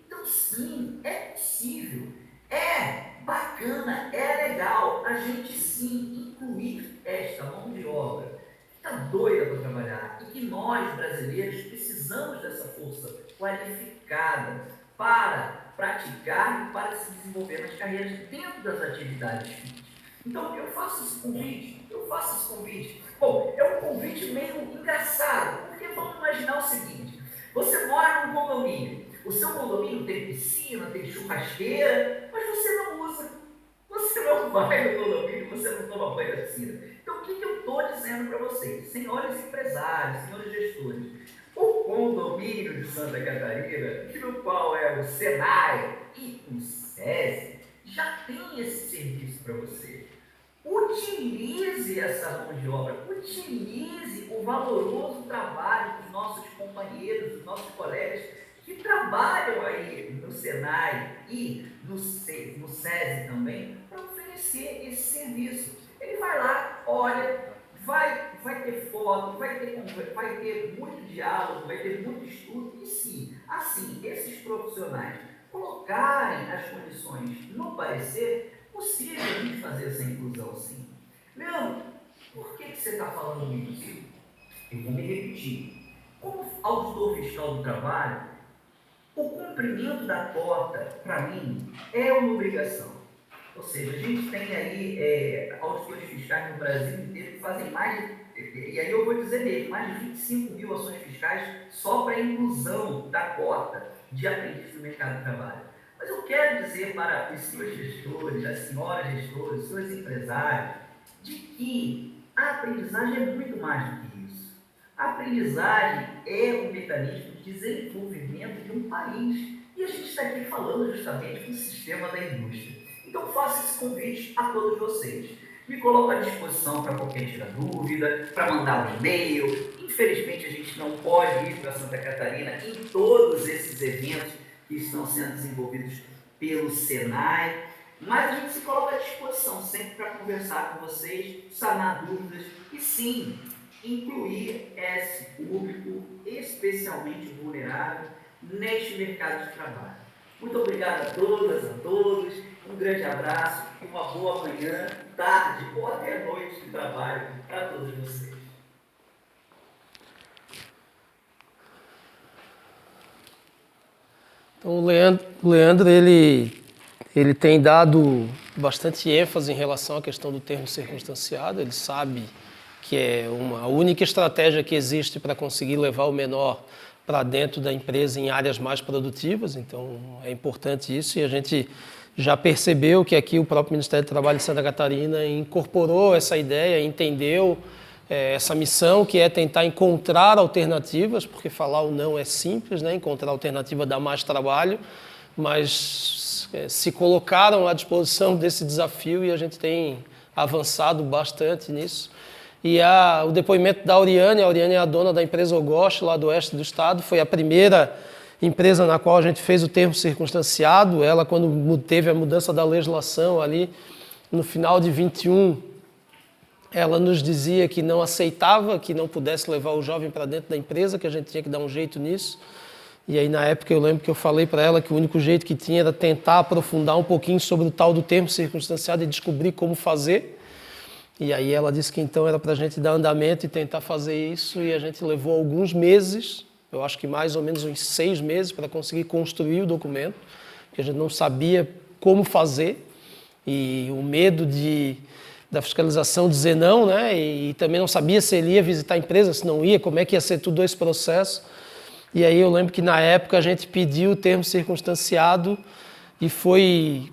Então, sim, é possível, é bacana, é legal a gente sim incluir esta mão de obra que está doida para trabalhar e que nós, brasileiros, precisamos dessa força qualificada para praticar e para se desenvolver nas carreiras dentro das atividades físicas. Então, eu faço esse convite. Bom, é um convite meio engraçado, porque vamos imaginar o seguinte: você mora num condomínio, o seu condomínio tem piscina, tem churrasqueira, mas você não usa, você não vai no condomínio, você não toma banho na piscina. Então, o que eu estou dizendo para vocês, senhores empresários, senhores gestores? O condomínio de Santa Catarina, no qual é o Senai e o SESI, já tem esse serviço para você. Utilize essa mão de obra, utilize o valoroso trabalho dos nossos companheiros, dos nossos colegas que trabalham aí no Senai e no SESI também, para oferecer esse serviço. Ele vai lá, olha, vai ter foto, vai ter muito diálogo, vai ter muito estudo, e sim, assim, esses profissionais colocarem as condições no parecer, possível a gente fazer essa inclusão sim. Leandro, por que você está falando isso? Eu vou me repetir. Como auditor fiscal do trabalho, o cumprimento da cota, para mim, é uma obrigação. Ou seja, a gente tem aí auditores fiscais no Brasil inteiro que fazem mais de, e aí eu vou dizer mesmo, mais de 25 mil ações fiscais só para a inclusão da cota de aprendiz do mercado de trabalho. Mas eu quero dizer para os senhores gestores, as senhoras gestoras, os senhores empresários, de que a aprendizagem é muito mais do que isso. A aprendizagem é um mecanismo de desenvolvimento de um país. E a gente está aqui falando justamente do sistema da indústria. Então faço esse convite a todos vocês. Me coloco à disposição para qualquer tirar dúvida, para mandar um e-mail. Infelizmente a gente não pode ir para Santa Catarina em todos esses eventos que estão sendo desenvolvidos pelo Senai, mas a gente se coloca à disposição sempre para conversar com vocês, sanar dúvidas e sim, incluir esse público especialmente vulnerável neste mercado de trabalho. Muito obrigado a todas, a todos, um grande abraço e uma boa manhã, tarde ou até noite de trabalho para todos vocês. Então, o Leandro ele tem dado bastante ênfase em relação à questão do termo circunstanciado. Ele sabe que é uma única estratégia que existe para conseguir levar o menor para dentro da empresa em áreas mais produtivas. Então, é importante isso, e a gente já percebeu que aqui o próprio Ministério do Trabalho de Santa Catarina incorporou essa ideia, entendeu essa missão, que é tentar encontrar alternativas, porque falar o não é simples, né? Encontrar alternativa dá mais trabalho, mas se colocaram à disposição desse desafio e a gente tem avançado bastante nisso. E o depoimento da Auriane é a dona da empresa Ogosh, lá do oeste do estado, foi a primeira empresa na qual a gente fez o termo circunstanciado. Ela, quando teve a mudança da legislação ali no final de 21, ela nos dizia que não aceitava, que não pudesse levar o jovem para dentro da empresa, que a gente tinha que dar um jeito nisso. E aí, na época, eu lembro que eu falei para ela que o único jeito que tinha era tentar aprofundar um pouquinho sobre o tal do termo circunstanciado e descobrir como fazer. E aí ela disse que então era para a gente dar andamento e tentar fazer isso, e a gente levou alguns meses, eu acho que mais ou menos uns 6 meses, para conseguir construir o documento, porque a gente não sabia como fazer, e o medo da fiscalização dizer não, né? E também não sabia se ele ia visitar a empresa, se não ia, como é que ia ser tudo esse processo. E aí eu lembro que na época a gente pediu o termo circunstanciado e foi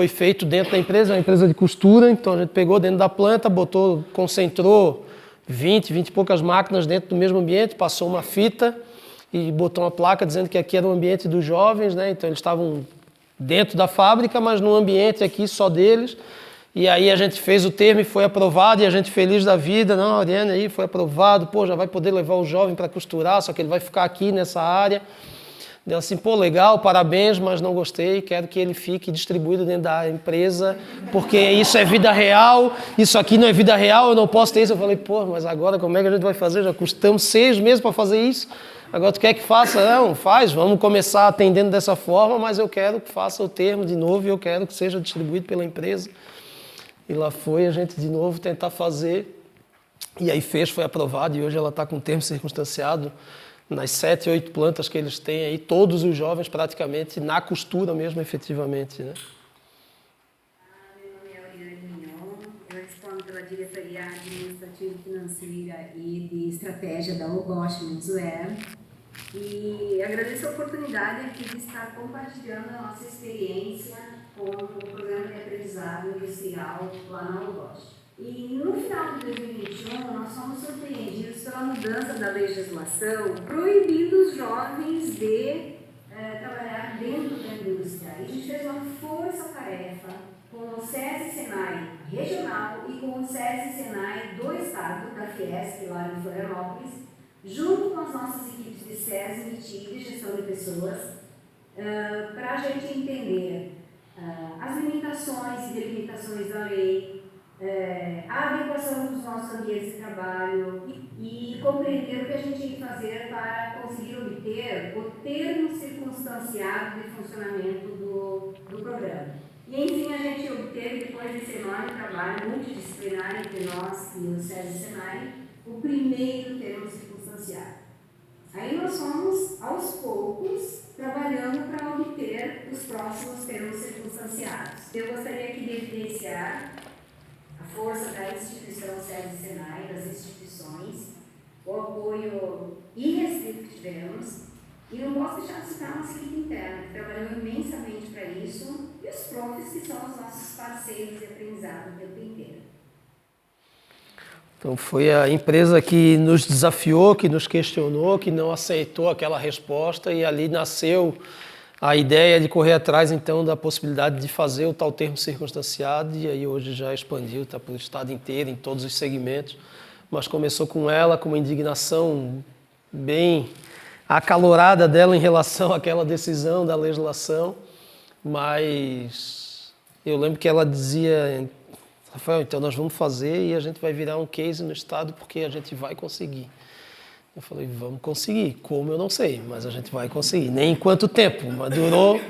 feito dentro da empresa, uma empresa de costura. Então a gente pegou dentro da planta, concentrou 20 e poucas máquinas dentro do mesmo ambiente, passou uma fita e botou uma placa dizendo que aqui era o ambiente dos jovens, né? Então eles estavam dentro da fábrica, mas num ambiente aqui só deles. E aí a gente fez o termo e foi aprovado, e a gente feliz da vida, não, a Ariane aí foi aprovado, pô, já vai poder levar o jovem para costurar, só que ele vai ficar aqui nessa área. Deu assim, pô, legal, parabéns, mas não gostei, quero que ele fique distribuído dentro da empresa, porque isso é vida real, isso aqui não é vida real, eu não posso ter isso. Eu falei, pô, mas agora como é que a gente vai fazer? Já custamos 6 meses para fazer isso, agora tu quer que faça? Não, faz, vamos começar atendendo dessa forma, mas eu quero que faça o termo de novo e eu quero que seja distribuído pela empresa. E lá foi a gente de novo tentar fazer, e aí foi aprovado, e hoje ela está com o termo circunstanciado nas 7, 8 plantas que eles têm aí, todos os jovens praticamente na costura mesmo, efetivamente, né? Meu nome é Auriane Mignon, eu respondo pela diretoria administrativa, financeira e de estratégia da Ogosh Menswear. E agradeço a oportunidade aqui de estar compartilhando a nossa experiência com o programa de aprendizado industrial lá na Ogosh. E no final de 2021, nós fomos surpreendidos pela mudança da legislação proibindo os jovens de trabalhar dentro da indústria. E a gente fez uma força-tarefa com o SESI Senai regional e com o SESI Senai do estado, da Fiesp, lá em Florianópolis, junto com as nossas equipes de SESI, MITI, de gestão de pessoas, para a gente entender as limitações e delimitações da lei, a adequação dos nossos ambientes de trabalho e compreender o que a gente tem que fazer para conseguir obter o termo circunstanciado de funcionamento do programa. E, enfim, a gente obteve, depois desse enorme trabalho multidisciplinar entre nós e o SESI Senai, o primeiro termo circunstanciado. Aí nós fomos, aos poucos, trabalhando para obter os próximos termos circunstanciados. Eu gostaria aqui de evidenciar a força da instituição SESI Senai, das instituições, o apoio irrestrito que tivemos, e não posso deixar de citar a nossa equipe interna, que trabalhou imensamente para isso, e os profs, que são os nossos parceiros de aprendizado o tempo inteiro. Então foi a empresa que nos desafiou, que nos questionou, que não aceitou aquela resposta, e ali nasceu a ideia de correr atrás então da possibilidade de fazer o tal termo circunstanciado, e aí hoje já expandiu, está para o estado inteiro, em todos os segmentos, mas começou com ela, com uma indignação bem acalorada dela em relação àquela decisão da legislação, mas eu lembro que ela dizia, Rafael, então nós vamos fazer e a gente vai virar um case no estado porque a gente vai conseguir. Eu falei, vamos conseguir. Como eu não sei, mas a gente vai conseguir. Nem em quanto tempo, mas durou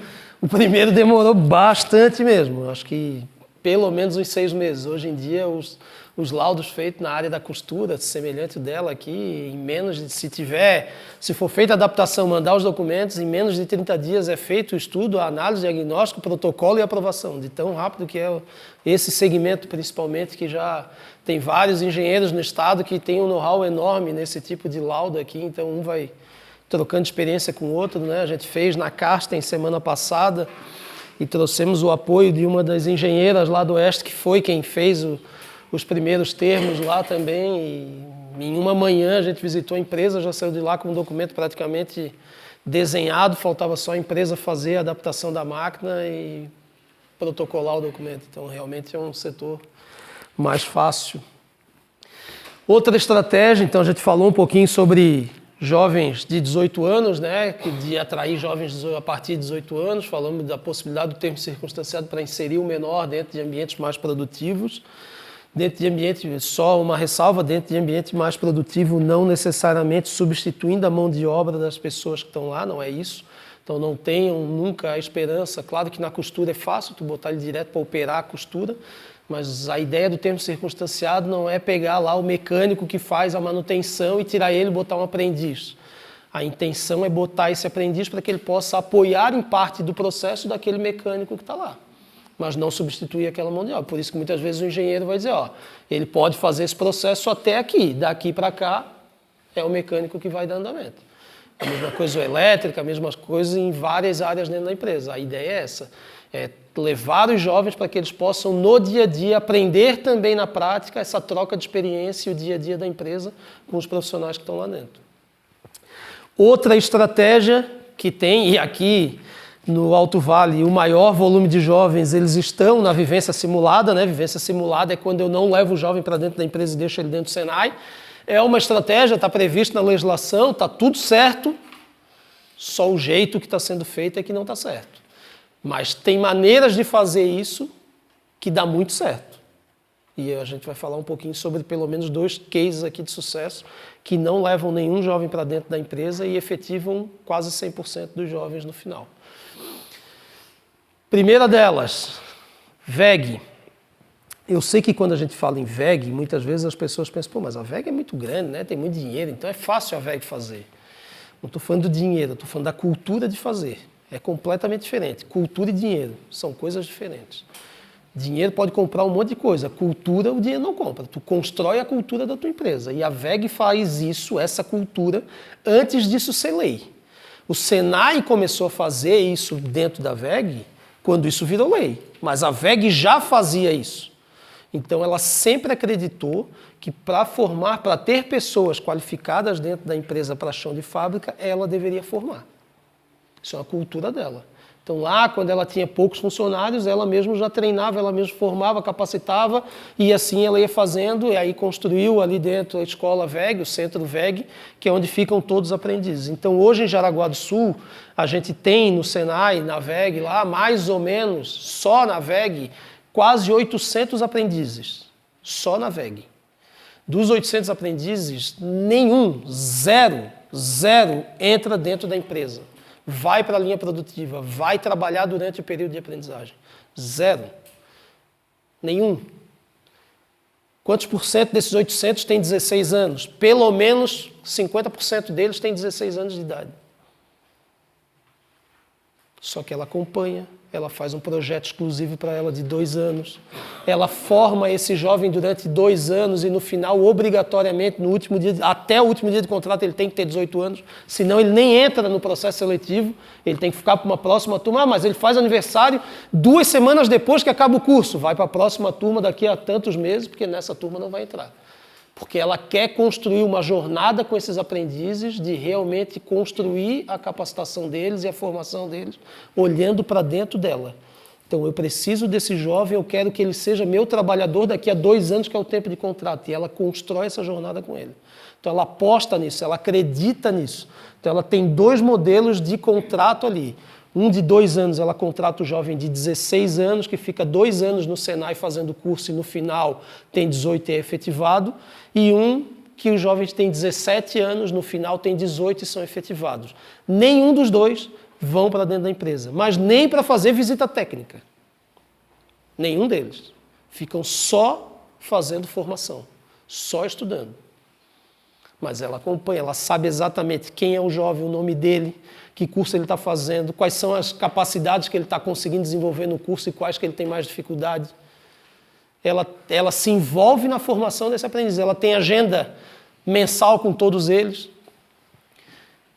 O primeiro demorou bastante mesmo, acho que pelo menos uns 6 meses. Hoje em dia, os laudos feitos na área da costura, semelhante dela aqui, em menos de, se for feita a adaptação, mandar os documentos, em menos de 30 dias é feito o estudo, a análise, diagnóstico, protocolo e aprovação, de tão rápido que é esse segmento, principalmente, que já tem vários engenheiros no estado que têm um know-how enorme nesse tipo de laudo aqui, então um vai trocando experiência com o outro, né? A gente fez na Carsten semana passada e trouxemos o apoio de uma das engenheiras lá do Oeste, que foi quem fez os primeiros termos lá também. E em uma manhã a gente visitou a empresa, já saiu de lá com um documento praticamente desenhado, faltava só a empresa fazer a adaptação da máquina e protocolar o documento. Então realmente é um setor mais fácil. Outra estratégia, então a gente falou um pouquinho sobre jovens de 18 anos, né, de atrair jovens a partir de 18 anos, falamos da possibilidade do termo circunstanciado para inserir o menor dentro de ambientes mais produtivos. Dentro de ambiente, só uma ressalva, dentro de ambiente mais produtivo, não necessariamente substituindo a mão de obra das pessoas que estão lá, não é isso. Então não tenham nunca a esperança, claro que na costura é fácil tu botar ele direto para operar a costura, mas a ideia do termo circunstanciado não é pegar lá o mecânico que faz a manutenção e tirar ele e botar um aprendiz. A intenção é botar esse aprendiz para que ele possa apoiar em parte do processo daquele mecânico que está lá, mas não substituir aquela mão de obra. Por isso que muitas vezes o engenheiro vai dizer, ele pode fazer esse processo até aqui, daqui para cá é o mecânico que vai dar andamento. A mesma coisa elétrica, a mesma coisa em várias áreas dentro da empresa. A ideia é essa, é levar os jovens para que eles possam, no dia a dia, aprender também na prática essa troca de experiência e o dia a dia da empresa com os profissionais que estão lá dentro. Outra estratégia que tem, e aqui no Alto Vale o maior volume de jovens, eles estão na vivência simulada, né? Vivência simulada é quando eu não levo o jovem para dentro da empresa e deixo ele dentro do Senai. É uma estratégia, está previsto na legislação, está tudo certo, só o jeito que está sendo feito é que não está certo. Mas tem maneiras de fazer isso que dá muito certo. E a gente vai falar um pouquinho sobre pelo menos 2 cases aqui de sucesso que não levam nenhum jovem para dentro da empresa e efetivam quase 100% dos jovens no final. Primeira delas, VEG. Eu sei que quando a gente fala em VEG, muitas vezes as pessoas pensam, mas a VEG é muito grande, né? Tem muito dinheiro, então é fácil a VEG fazer. Não estou falando do dinheiro, estou falando da cultura de fazer. É completamente diferente. Cultura e dinheiro são coisas diferentes. Dinheiro pode comprar um monte de coisa. Cultura, o dinheiro não compra. Tu constrói a cultura da tua empresa. E a VEG faz isso, essa cultura, antes disso ser lei. O Senai começou a fazer isso dentro da VEG quando isso virou lei. Mas a VEG já fazia isso. Então ela sempre acreditou que para ter pessoas qualificadas dentro da empresa para chão de fábrica, ela deveria formar. Isso é uma cultura dela. Então lá, quando ela tinha poucos funcionários, ela mesma já treinava, ela mesma formava, capacitava, e assim ela ia fazendo, e aí construiu ali dentro a escola VEG, o centro VEG, que é onde ficam todos os aprendizes. Então hoje em Jaraguá do Sul, a gente tem no Senai, na VEG lá, mais ou menos, só na VEG, quase 800 aprendizes. Só na VEG. Dos 800 aprendizes, zero entra dentro da empresa. Vai para a linha produtiva, vai trabalhar durante o período de aprendizagem. 0. Nenhum. Quantos por cento desses 800 tem 16 anos? Pelo menos 50% deles têm 16 anos de idade. Só que ela acompanha, ela faz um projeto exclusivo para ela de 2 anos. Ela forma esse jovem durante 2 anos e no final, obrigatoriamente, até o último dia de contrato, ele tem que ter 18 anos, senão ele nem entra no processo seletivo, ele tem que ficar para uma próxima turma. Mas ele faz aniversário 2 semanas depois que acaba o curso. Vai para a próxima turma daqui a tantos meses, porque nessa turma não vai entrar. Porque ela quer construir uma jornada com esses aprendizes de realmente construir a capacitação deles e a formação deles, olhando para dentro dela. Então, eu preciso desse jovem, eu quero que ele seja meu trabalhador daqui a 2 anos, que é o tempo de contrato. E ela constrói essa jornada com ele. Então, ela aposta nisso, ela acredita nisso. Então, ela tem 2 modelos de contrato ali. Um de 2 anos, ela contrata o jovem de 16 anos, que fica 2 anos no Senai fazendo curso e no final tem 18 e é efetivado. E um que os jovens têm 17 anos, no final tem 18 e são efetivados. Nenhum dos 2 vão para dentro da empresa, mas nem para fazer visita técnica. Nenhum deles. Ficam só fazendo formação, só estudando. Mas ela acompanha, ela sabe exatamente quem é o jovem, o nome dele, que curso ele está fazendo, quais são as capacidades que ele está conseguindo desenvolver no curso e quais que ele tem mais dificuldade. Ela se envolve na formação desse aprendiz. Ela tem agenda mensal com todos eles.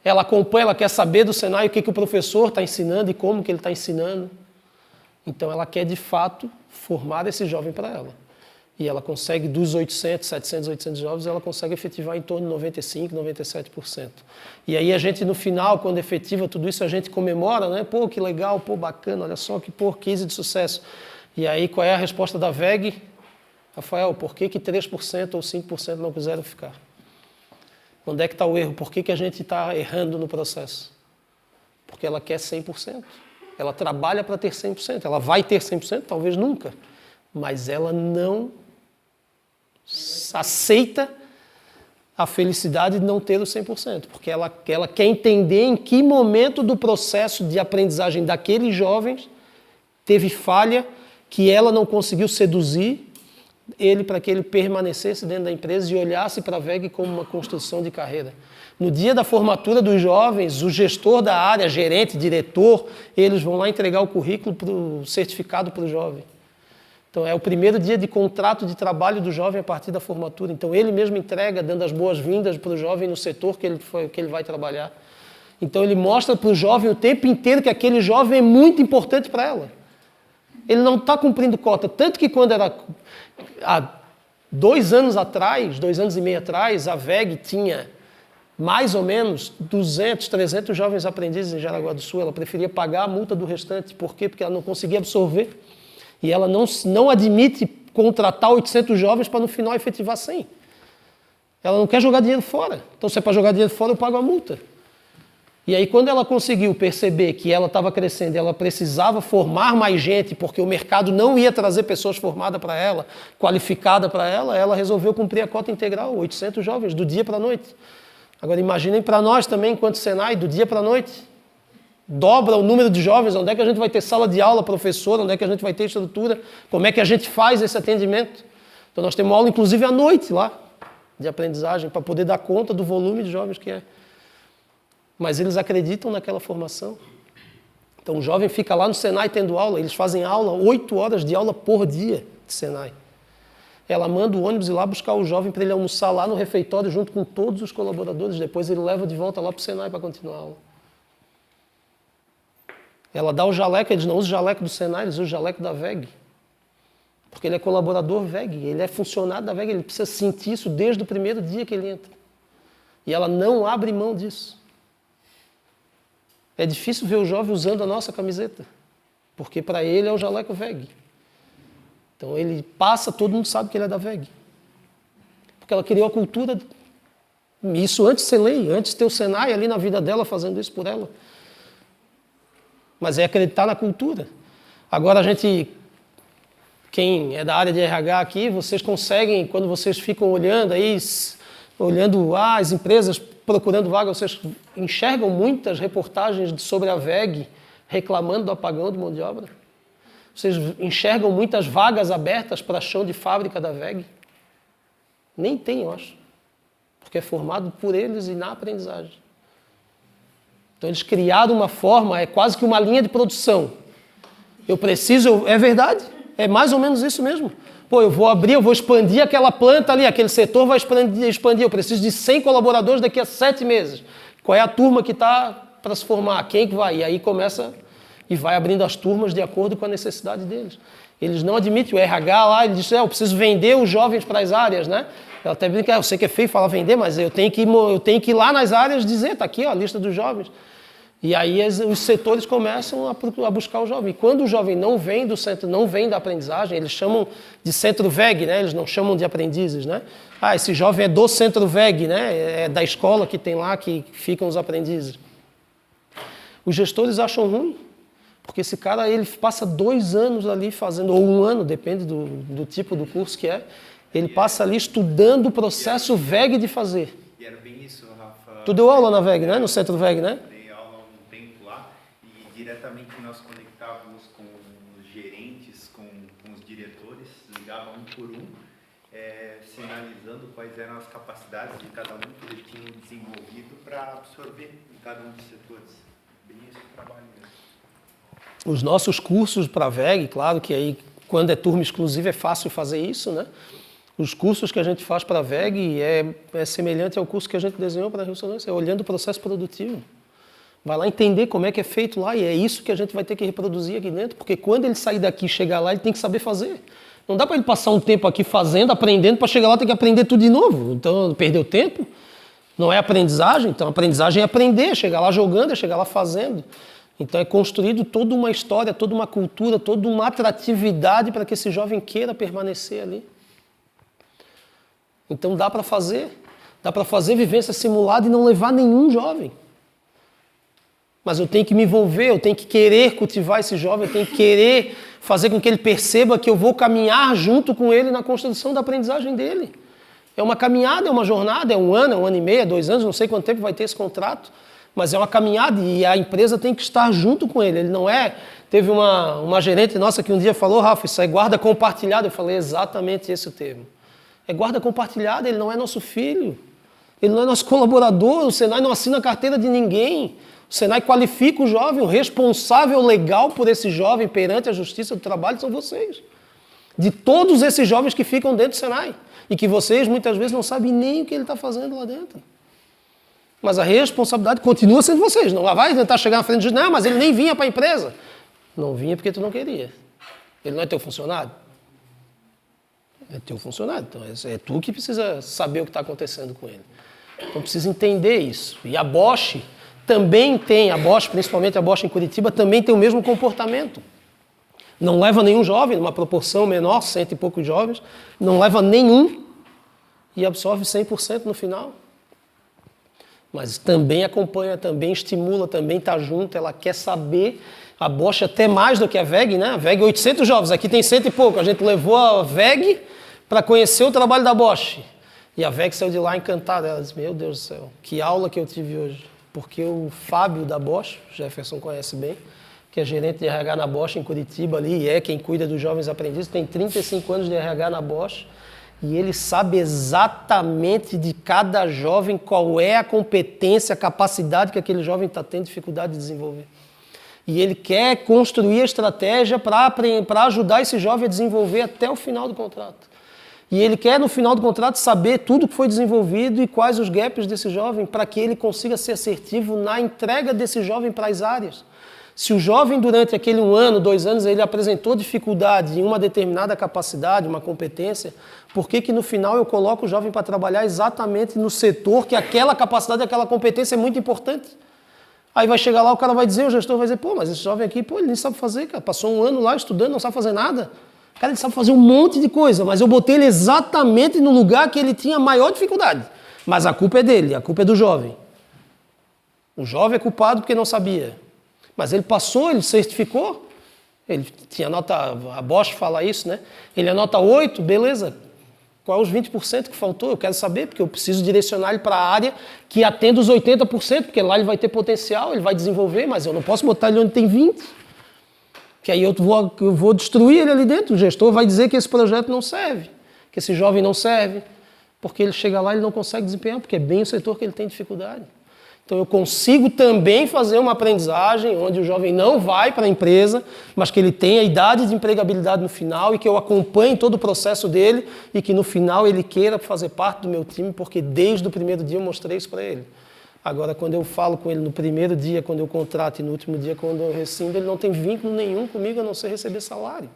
Ela acompanha, ela quer saber do Senai o que o professor está ensinando e como que ele está ensinando. Então, ela quer, de fato, formar esse jovem para ela. E ela consegue, dos 800, 700, 800 jovens, ela consegue efetivar em torno de 95%, 97%. E aí a gente, no final, quando efetiva tudo isso, a gente comemora, né? Pô, que legal, pô, bacana, olha só, que pô, case de sucesso. E aí, qual é a resposta da VEG? Rafael, por que 3% ou 5% não quiseram ficar? Onde é que está o erro? Por que a gente está errando no processo? Porque ela quer 100%. Ela trabalha para ter 100%. Ela vai ter 100%? Talvez nunca. Mas ela não aceita a felicidade de não ter o 100%. Porque ela quer entender em que momento do processo de aprendizagem daqueles jovens teve falha, que ela não conseguiu seduzir ele para que ele permanecesse dentro da empresa e olhasse para a VEG como uma construção de carreira. No dia da formatura dos jovens, o gestor da área, gerente, diretor, eles vão lá entregar o currículo, o certificado para o jovem. Então, é o primeiro dia de contrato de trabalho do jovem a partir da formatura. Então, ele mesmo entrega, dando as boas-vindas para o jovem no setor que ele vai trabalhar. Então, ele mostra para o jovem o tempo inteiro que aquele jovem é muito importante para ela. Ele não está cumprindo cota. Tanto que quando era... Há 2 anos atrás, 2 anos e meio atrás, a VEG tinha mais ou menos 200, 300 jovens aprendizes em Jaraguá do Sul. Ela preferia pagar a multa do restante. Por quê? Porque ela não conseguia absorver. E ela não admite contratar 800 jovens para no final efetivar 100. Ela não quer jogar dinheiro fora. Então, se é para jogar dinheiro fora, eu pago a multa. E aí, quando ela conseguiu perceber que ela estava crescendo e ela precisava formar mais gente, porque o mercado não ia trazer pessoas formadas para ela, qualificadas para ela, ela resolveu cumprir a cota integral, 800 jovens, do dia para a noite. Agora, imaginem para nós também, enquanto Senai, do dia para a noite. Dobra o número de jovens, onde é que a gente vai ter sala de aula, professor, onde é que a gente vai ter estrutura, como é que a gente faz esse atendimento. Então, nós temos aula, inclusive, à noite lá, de aprendizagem, para poder dar conta do volume de jovens que é. Mas eles acreditam naquela formação. Então o jovem fica lá no Senai tendo aula, eles fazem aula, 8 horas de aula por dia de Senai. Ela manda o ônibus ir lá buscar o jovem para ele almoçar lá no refeitório junto com todos os colaboradores, depois ele leva de volta lá para o Senai para continuar a aula. Ela dá o jaleco, eles não usam o jaleco do Senai, eles usam o jaleco da VEG. Porque ele é colaborador VEG, ele é funcionário da VEG, ele precisa sentir isso desde o primeiro dia que ele entra. E ela não abre mão disso. É difícil ver o jovem usando a nossa camiseta, porque para ele é o jaleco VEG. Então ele passa, todo mundo sabe que ele é da VEG. Porque ela criou a cultura, isso antes de ser lei, antes de ter o Senai ali na vida dela fazendo isso por ela. Mas é acreditar na cultura. Agora quem é da área de RH aqui, vocês conseguem, quando vocês ficam olhando aí, as empresas procurando vaga, vocês enxergam muitas reportagens sobre a VEG reclamando do apagão de mão de obra? Vocês enxergam muitas vagas abertas para chão de fábrica da VEG? Nem tem, eu acho. Porque é formado por eles e na aprendizagem. Então eles criaram uma forma, é quase que uma linha de produção. É verdade, é mais ou menos isso mesmo. Pô, eu vou expandir aquela planta ali, aquele setor vai expandir, eu preciso de 100 colaboradores daqui a 7 meses. Qual é a turma que está para se formar? Quem que vai? E aí começa e vai abrindo as turmas de acordo com a necessidade deles. Eles não admitem, o RH lá, ele diz, eu preciso vender os jovens para as áreas, né? Ela até brinca, eu sei que é feio falar vender, mas eu tenho que ir lá nas áreas dizer, está aqui ó, a lista dos jovens. E aí os setores começam a buscar o jovem. E quando o jovem não vem do centro, não vem da aprendizagem, eles chamam de centro VEG, né? Eles não chamam de aprendizes, né? Esse jovem é do centro VEG, né? É da escola que tem lá que ficam os aprendizes. Os gestores acham ruim, porque esse cara ele passa 2 anos ali fazendo, ou 1 ano, depende do tipo do curso que é, ele passa ali estudando o processo VEG de fazer. E era bem isso, Rafa. Tu deu aula na VEG, né? No centro VEG, né? Dei aula há um tempo lá, os gerentes com os diretores, ligava um por um, sinalizando quais eram as capacidades de cada um que ele tinha desenvolvido para absorver em cada um dos setores. Bem esse trabalho mesmo. Os nossos cursos para a VEG, claro que aí, quando é turma exclusiva, é fácil fazer isso, né? Os cursos que a gente faz para a VEG é semelhante ao curso que a gente desenhou para a ressonância, é olhando o processo produtivo. Vai lá entender como é que é feito lá, e é isso que a gente vai ter que reproduzir aqui dentro, porque quando ele sair daqui e chegar lá, ele tem que saber fazer. Não dá para ele passar um tempo aqui fazendo, aprendendo, para chegar lá ter que aprender tudo de novo. Então, perdeu tempo. Não é aprendizagem. Então, aprendizagem é aprender, chegar lá jogando, é chegar lá fazendo. Então, é construído toda uma história, toda uma cultura, toda uma atratividade para que esse jovem queira permanecer ali. Então, dá para fazer vivência simulada e não levar nenhum jovem. Mas eu tenho que me envolver, eu tenho que querer cultivar esse jovem, eu tenho que querer fazer com que ele perceba que eu vou caminhar junto com ele na construção da aprendizagem dele. É uma caminhada, é uma jornada, é um ano e meio, é 2 anos, não sei quanto tempo vai ter esse contrato, mas é uma caminhada e a empresa tem que estar junto com ele. Ele não é... Teve uma gerente nossa que um dia falou, Rafa, isso é guarda compartilhada. Eu falei exatamente esse o termo. É guarda compartilhada, ele não é nosso filho, ele não é nosso colaborador, o Senai não assina a carteira de ninguém. O Senai qualifica o jovem, o responsável legal por esse jovem perante a Justiça do Trabalho são vocês. De todos esses jovens que ficam dentro do Senai. E que vocês, muitas vezes, não sabem nem o que ele está fazendo lá dentro. Mas a responsabilidade continua sendo vocês. Não vai tentar chegar na frente e dizer, não, mas ele nem vinha para a empresa. Não vinha porque tu não queria. Ele não é teu funcionário? É teu funcionário. Então é tu que precisa saber o que está acontecendo com ele. Então precisa entender isso. E a Bosch também tem, principalmente a Bosch em Curitiba, também tem o mesmo comportamento. Não leva nenhum jovem, numa proporção menor, 100 e poucos jovens, não leva nenhum e absorve 100% no final. Mas também acompanha, também estimula, também está junto, ela quer saber. A Bosch até mais do que a VEG, né? A VEG 800 jovens, aqui tem 100 e pouco. A gente levou a VEG para conhecer o trabalho da Bosch. E a VEG saiu de lá encantada. Ela disse, meu Deus do céu, que aula que eu tive hoje. Porque o Fábio da Bosch, Jefferson conhece bem, que é gerente de RH na Bosch em Curitiba ali, e é quem cuida dos jovens aprendizes, tem 35 anos de RH na Bosch, e ele sabe exatamente de cada jovem qual é a competência, a capacidade que aquele jovem está tendo dificuldade de desenvolver. E ele quer construir a estratégia para ajudar esse jovem a desenvolver até o final do contrato. E ele quer, no final do contrato, saber tudo que foi desenvolvido e quais os gaps desse jovem, para que ele consiga ser assertivo na entrega desse jovem para as áreas. Se o jovem, durante aquele 1 ano, 2 anos, ele apresentou dificuldade em uma determinada capacidade, uma competência, por que no final eu coloco o jovem para trabalhar exatamente no setor que aquela capacidade, aquela competência é muito importante? Aí vai chegar lá, o cara vai dizer, o gestor vai dizer, pô, mas esse jovem aqui, pô, ele nem sabe fazer, cara. Passou 1 ano lá estudando, não sabe fazer nada. Cara, ele sabe fazer um monte de coisa, mas eu botei ele exatamente no lugar que ele tinha maior dificuldade. Mas a culpa é dele, a culpa é do jovem. O jovem é culpado porque não sabia. Mas ele passou, ele certificou. Ele tinha nota, a Bosch fala isso, né? Ele é nota 8, beleza. Qual é os 20% que faltou? Eu quero saber, porque eu preciso direcionar ele para a área que atenda os 80%, porque lá ele vai ter potencial, ele vai desenvolver, mas eu não posso botar ele onde tem 20%. Que aí eu vou destruir ele ali dentro. O gestor vai dizer que esse projeto não serve, que esse jovem não serve, porque ele chega lá e ele não consegue desempenhar, porque é bem o setor que ele tem dificuldade. Então eu consigo também fazer uma aprendizagem onde o jovem não vai para a empresa, mas que ele tenha a idade de empregabilidade no final e que eu acompanhe todo o processo dele e que no final ele queira fazer parte do meu time, porque desde o primeiro dia eu mostrei isso para ele. Agora, quando eu falo com ele no primeiro dia, quando eu contrato, e no último dia, quando eu rescindo, ele não tem vínculo nenhum comigo, a não ser receber salário.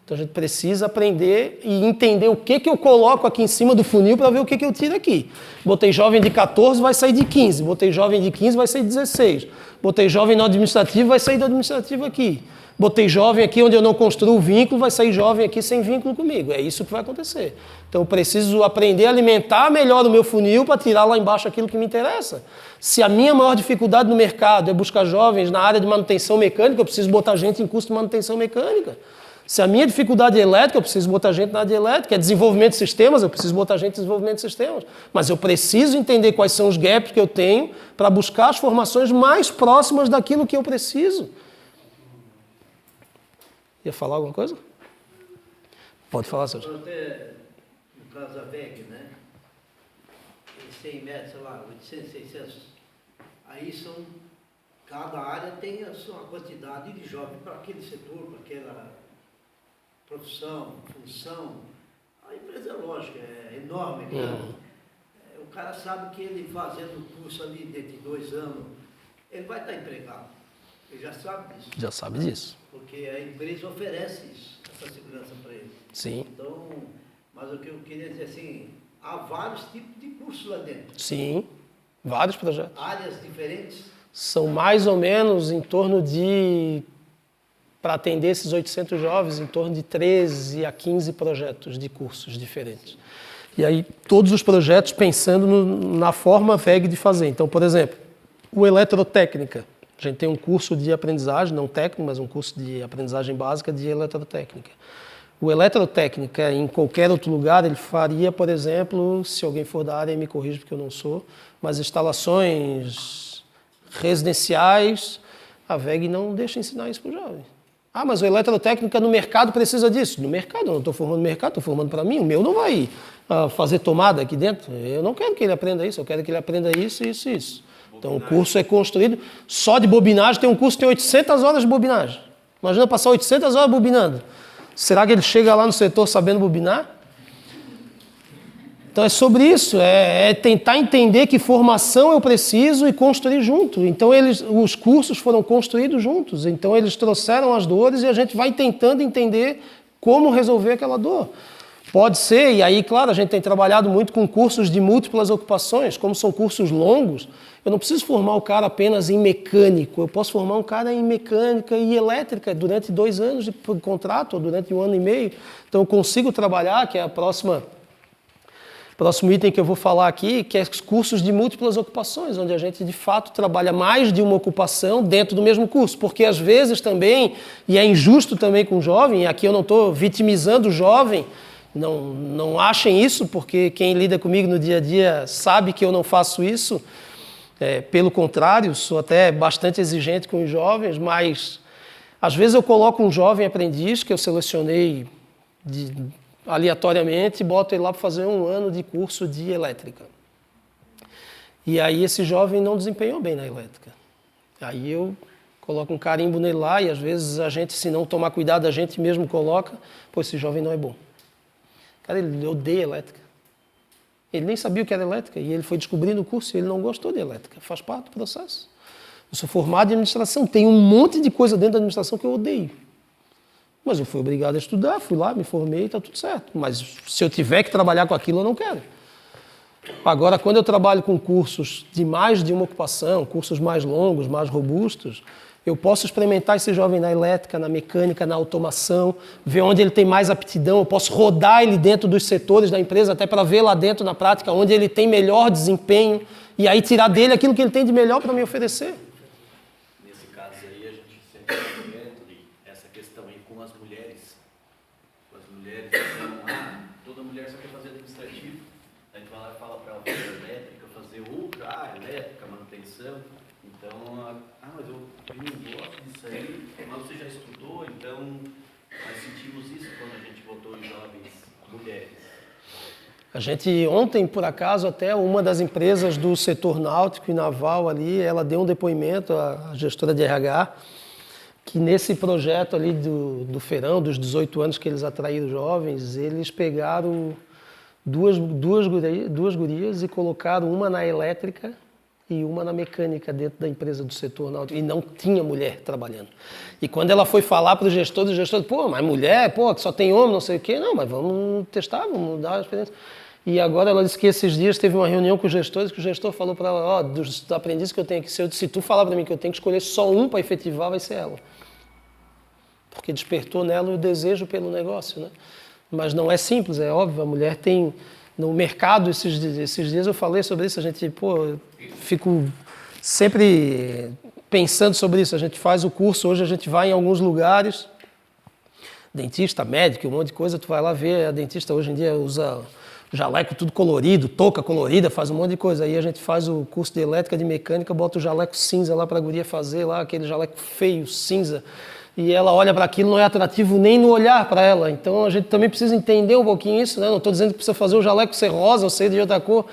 Então, a gente precisa aprender e entender o que eu coloco aqui em cima do funil para ver o que eu tiro aqui. Botei jovem de 14, vai sair de 15. Botei jovem de 15, vai sair de 16. Botei jovem no administrativo, vai sair do administrativo aqui. Botei jovem aqui onde eu não construo vínculo, vai sair jovem aqui sem vínculo comigo. É isso que vai acontecer. Então eu preciso aprender a alimentar melhor o meu funil para tirar lá embaixo aquilo que me interessa. Se a minha maior dificuldade no mercado é buscar jovens na área de manutenção mecânica, eu preciso botar gente em curso de manutenção mecânica. Se a minha dificuldade é elétrica, eu preciso botar gente na área de elétrica. É desenvolvimento de sistemas, eu preciso botar gente em desenvolvimento de sistemas. Mas eu preciso entender quais são os gaps que eu tenho para buscar as formações mais próximas daquilo que eu preciso. Ia falar alguma coisa? Pode falar, Sérgio. Até, no caso da VEG, né? 100 metros, sei lá, 800, 600. Aí cada área tem a sua quantidade de jovens para aquele setor, para aquela profissão, função. A empresa, lógico, é enorme. Então, o cara sabe que ele fazendo o curso ali dentro de 2 anos, ele vai estar empregado. Ele já sabe disso. Já sabe disso. Porque a empresa oferece isso, essa segurança para ele. Sim. Então, mas o que eu queria dizer assim, há vários tipos de cursos lá dentro. Sim, vários projetos. Áreas diferentes. São mais ou menos em torno de, para atender esses 800 jovens, em torno de 13 a 15 projetos de cursos diferentes. E aí, todos os projetos pensando na forma VEG de fazer. Então, por exemplo, o Eletrotécnica. A gente tem um curso de aprendizagem, não técnico, mas um curso de aprendizagem básica de eletrotécnica. O Eletrotécnica, em qualquer outro lugar, ele faria, por exemplo, se alguém for da área, me corrija porque eu não sou, mas instalações residenciais, a VEG não deixa ensinar isso para o jovem. Ah, mas o Eletrotécnica no mercado precisa disso. No mercado, eu não estou formando no mercado, estou formando para mim. O meu não vai fazer tomada aqui dentro. Eu não quero que ele aprenda isso, eu quero que ele aprenda isso, isso e isso. Então, o curso é construído só de bobinagem. Tem um curso que tem 800 horas de bobinagem. Imagina passar 800 horas bobinando. Será que ele chega lá no setor sabendo bobinar? Então, é sobre isso. É tentar entender que formação eu preciso e construir junto. Então, os cursos foram construídos juntos. Então, eles trouxeram as dores e a gente vai tentando entender como resolver aquela dor. Pode ser, e aí, claro, a gente tem trabalhado muito com cursos de múltiplas ocupações. Como são cursos longos, eu não preciso formar o cara apenas em mecânico, eu posso formar um cara em mecânica e elétrica durante 2 anos de contrato, ou durante 1 ano e meio. Então, eu consigo trabalhar, que é próximo item que eu vou falar aqui, que é os cursos de múltiplas ocupações, onde a gente, de fato, trabalha mais de uma ocupação dentro do mesmo curso. Porque, às vezes, também, e é injusto também com o jovem, e aqui eu não estou vitimizando o jovem, não achem isso, porque quem lida comigo no dia a dia sabe que eu não faço isso. Pelo contrário, sou até bastante exigente com os jovens, mas às vezes eu coloco um jovem aprendiz que eu selecionei aleatoriamente e boto ele lá para fazer 1 ano de curso de elétrica. E aí esse jovem não desempenhou bem na elétrica. Aí eu coloco um carimbo nele lá e às vezes a gente, se não tomar cuidado, a gente mesmo coloca, pô, esse jovem não é bom. Cara, ele odeia elétrica. Ele nem sabia o que era elétrica e ele foi descobrindo o curso e ele não gostou de elétrica. Faz parte do processo. Eu sou formado em administração, tem um monte de coisa dentro da administração que eu odeio. Mas eu fui obrigado a estudar, fui lá, me formei e está tudo certo. Mas se eu tiver que trabalhar com aquilo, eu não quero. Agora, quando eu trabalho com cursos de mais de uma ocupação, cursos mais longos, mais robustos, eu posso experimentar esse jovem na elétrica, na mecânica, na automação, ver onde ele tem mais aptidão, eu posso rodar ele dentro dos setores da empresa, até para ver lá dentro, na prática, onde ele tem melhor desempenho, e aí tirar dele aquilo que ele tem de melhor para me oferecer. Nesse caso aí, a gente sempre tem essa questão aí com as mulheres. Com as mulheres, então, toda mulher só quer fazer administrativo. A gente vai lá e fala para ela fazer elétrica, fazer outra, elétrica, manutenção. Então, mas eu não gosto disso aí, mas você já estudou, então nós sentimos isso quando a gente botou em jovens mulheres. A gente, ontem, por acaso, até uma das empresas do setor náutico e naval ali, ela deu um depoimento, a gestora de RH, que nesse projeto ali do Feirão, dos 18 anos que eles atraíram jovens, eles pegaram duas gurias e colocaram uma na elétrica e uma na mecânica dentro da empresa do setor náutico, e não tinha mulher trabalhando. E quando ela foi falar para os gestores, pô, mas mulher, pô, que só tem homem, não sei o quê. Não, mas vamos testar, vamos dar a experiência. E agora ela disse que esses dias teve uma reunião com os gestores, que o gestor falou para ela, dos aprendizes que eu tenho aqui, se tu falar para mim que eu tenho que escolher só um para efetivar, vai ser ela. Porque despertou nela o desejo pelo negócio, né? Mas não é simples, é óbvio, a mulher tem... No mercado, esses dias eu falei sobre isso, a gente, fico sempre pensando sobre isso. A gente faz o curso, hoje a gente vai em alguns lugares, dentista, médico, um monte de coisa, tu vai lá ver, a dentista hoje em dia usa jaleco tudo colorido, touca colorida, faz um monte de coisa. Aí a gente faz o curso de elétrica, de mecânica, bota o jaleco cinza lá para a guria fazer lá, aquele jaleco feio, cinza, e ela olha para aquilo, não é atrativo nem no olhar para ela. Então a gente também precisa entender um pouquinho isso, né? Não estou dizendo que precisa fazer o jaleco ser rosa ou ser de outra cor,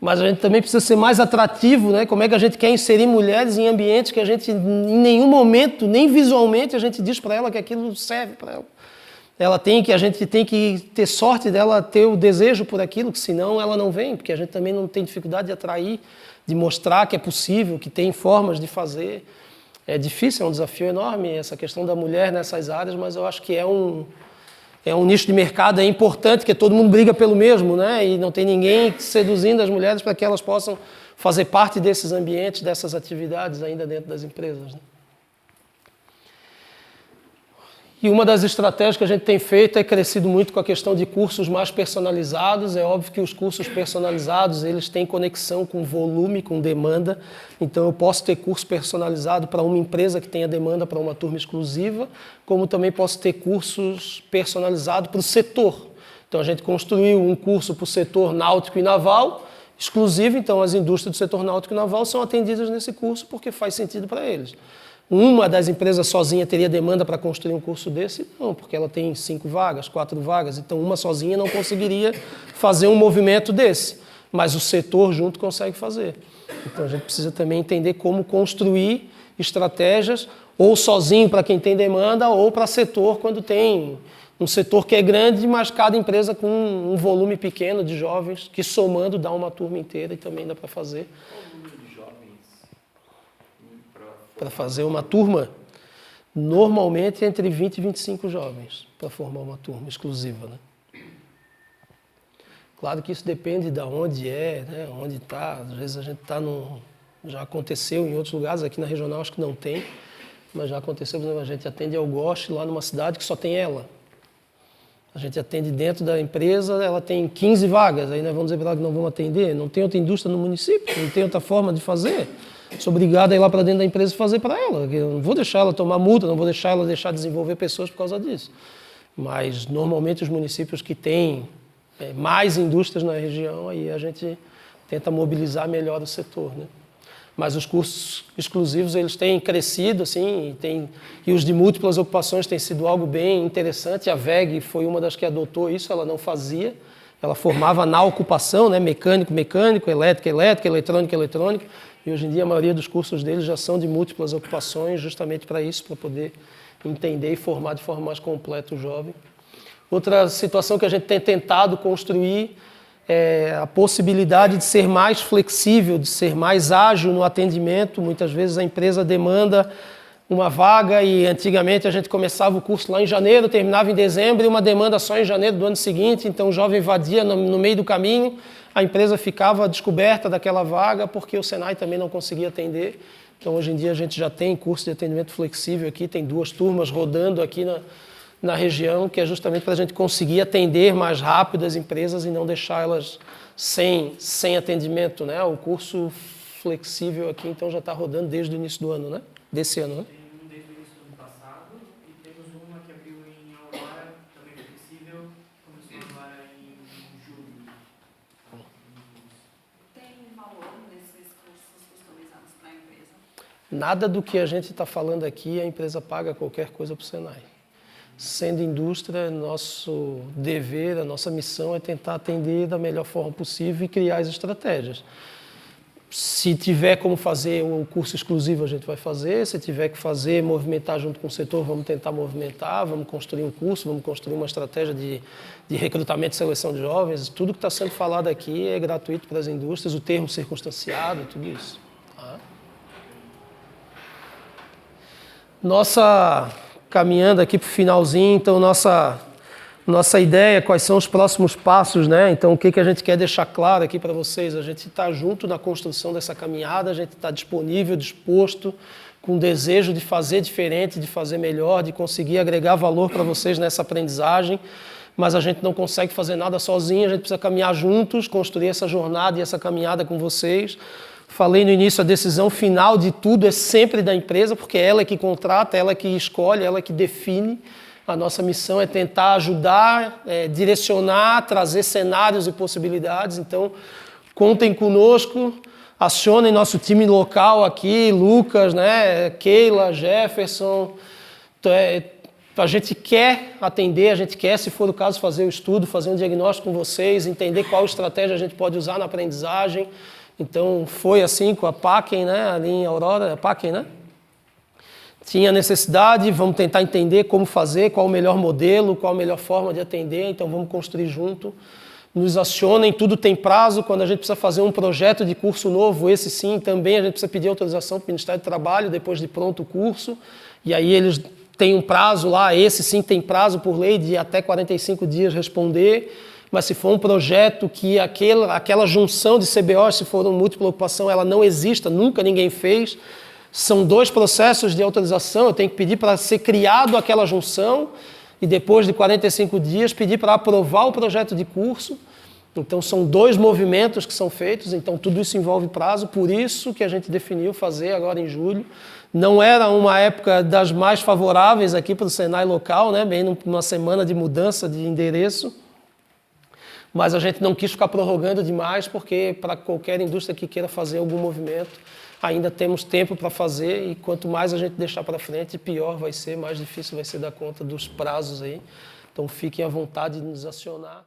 mas a gente também precisa ser mais atrativo, né? Como é que a gente quer inserir mulheres em ambientes que a gente, em nenhum momento, nem visualmente, a gente diz para ela que aquilo serve para ela. A gente tem que ter sorte dela ter o desejo por aquilo, que senão ela não vem, porque a gente também não tem dificuldade de atrair, de mostrar que é possível, que tem formas de fazer. É difícil, é um desafio enorme essa questão da mulher nessas áreas, mas eu acho que é um nicho de mercado importante, que todo mundo briga pelo mesmo, né? E não tem ninguém seduzindo as mulheres para que elas possam fazer parte desses ambientes, dessas atividades ainda dentro das empresas, né? E uma das estratégias que a gente tem feito é crescido muito com a questão de cursos mais personalizados. É óbvio que os cursos personalizados, eles têm conexão com volume, com demanda. Então eu posso ter curso personalizado para uma empresa que tenha demanda para uma turma exclusiva, como também posso ter cursos personalizados para o setor. Então a gente construiu um curso para o setor náutico e naval, exclusivo, então as indústrias do setor náutico e naval são atendidas nesse curso porque faz sentido para eles. Uma das empresas sozinha teria demanda para construir um curso desse? Não, porque ela tem 5 vagas, 4 vagas, então uma sozinha não conseguiria fazer um movimento desse, mas o setor junto consegue fazer. Então a gente precisa também entender como construir estratégias, ou sozinho para quem tem demanda, ou para setor quando tem um setor que é grande, mas cada empresa com um volume pequeno de jovens, que somando dá uma turma inteira e também dá para fazer. Para fazer uma turma, normalmente entre 20 e 25 jovens, para formar uma turma exclusiva, né? Claro que isso depende de onde é, né? Onde está. Às vezes a gente está já aconteceu em outros lugares, aqui na regional acho que não tem, mas já aconteceu, por exemplo, a gente atende Algoche lá numa cidade que só tem ela. A gente atende dentro da empresa, ela tem 15 vagas, aí nós vamos dizer para ela que não vamos atender, não tem outra indústria no município, não tem outra forma de fazer. Sou obrigado a ir lá para dentro da empresa e fazer para ela. Eu não vou deixar ela tomar multa, não vou deixar ela deixar de desenvolver pessoas por causa disso. Mas, normalmente, os municípios que têm mais indústrias na região, aí a gente tenta mobilizar melhor o setor, né? Mas os cursos exclusivos, eles têm crescido, assim, e os de múltiplas ocupações têm sido algo bem interessante. A VEG foi uma das que adotou isso, ela não fazia. Ela formava na ocupação, né? Mecânico, elétrica, eletrônica. E hoje em dia a maioria dos cursos deles já são de múltiplas ocupações, justamente para isso, para poder entender e formar de forma mais completa o jovem. Outra situação que a gente tem tentado construir é a possibilidade de ser mais flexível, de ser mais ágil no atendimento. Muitas vezes a empresa demanda uma vaga e antigamente a gente começava o curso lá em janeiro, terminava em dezembro e uma demanda só em janeiro do ano seguinte, então o jovem vadia no meio do caminho, a empresa ficava descoberta daquela vaga porque o Senai também não conseguia atender. Então hoje em dia a gente já tem curso de atendimento flexível aqui, tem 2 turmas rodando aqui na região, que é justamente para a gente conseguir atender mais rápido as empresas e não deixar elas sem atendimento, né? O curso flexível aqui então já está rodando desde o início do ano, né? Desse ano, né? Tem um desde o início do ano passado e temos uma que abriu em Aurora, também flexível, começou agora em julho. Tem valor nesses cursos customizados para a empresa? Nada do que a gente está falando aqui, a empresa paga qualquer coisa para o Senai. Sendo indústria, nosso dever, a nossa missão é tentar atender da melhor forma possível e criar as estratégias. Se tiver como fazer um curso exclusivo, a gente vai fazer. Se tiver que fazer, movimentar junto com o setor, vamos tentar movimentar, vamos construir um curso, vamos construir uma estratégia de recrutamento e seleção de jovens. Tudo que está sendo falado aqui é gratuito para as indústrias, o termo circunstanciado, tudo isso. Tá? Caminhando aqui para o finalzinho, então nossa ideia, quais são os próximos passos, né? Então o que a gente quer deixar claro aqui para vocês? A gente está junto na construção dessa caminhada, a gente está disponível, disposto, com desejo de fazer diferente, de fazer melhor, de conseguir agregar valor para vocês nessa aprendizagem, mas a gente não consegue fazer nada sozinho, a gente precisa caminhar juntos, construir essa jornada e essa caminhada com vocês. Falei no início, a decisão final de tudo é sempre da empresa, porque ela é que contrata, ela é que escolhe, ela é que define. A nossa missão é tentar ajudar, direcionar, trazer cenários e possibilidades. Então, contem conosco, acionem nosso time local aqui, Lucas, né, Keila, Jefferson, A gente quer atender, a gente quer, se for o caso, fazer o estudo, fazer um diagnóstico com vocês, entender qual estratégia a gente pode usar na aprendizagem. Então, foi assim com a Paquen, né? Ali em Aurora, a Paquen, né? Tinha necessidade, vamos tentar entender como fazer, qual o melhor modelo, qual a melhor forma de atender, então vamos construir junto. Nos acionem, tudo tem prazo, quando a gente precisa fazer um projeto de curso novo, esse sim, também a gente precisa pedir autorização para o Ministério do Trabalho, depois de pronto o curso, e aí eles têm um prazo lá, esse sim tem prazo por lei de até 45 dias responder, mas se for um projeto que aquela junção de CBOs, se for uma múltipla ocupação, ela não exista, nunca ninguém fez, são 2 processos de autorização, eu tenho que pedir para ser criado aquela junção e depois de 45 dias pedir para aprovar o projeto de curso. Então são 2 movimentos que são feitos, então tudo isso envolve prazo, por isso que a gente definiu fazer agora em julho. Não era uma época das mais favoráveis aqui para o Senai local, né? Bem numa semana de mudança de endereço, mas a gente não quis ficar prorrogando demais, porque para qualquer indústria que queira fazer algum movimento, ainda temos tempo para fazer e quanto mais a gente deixar para frente, pior vai ser, mais difícil vai ser dar conta dos prazos aí. Então fiquem à vontade de nos acionar.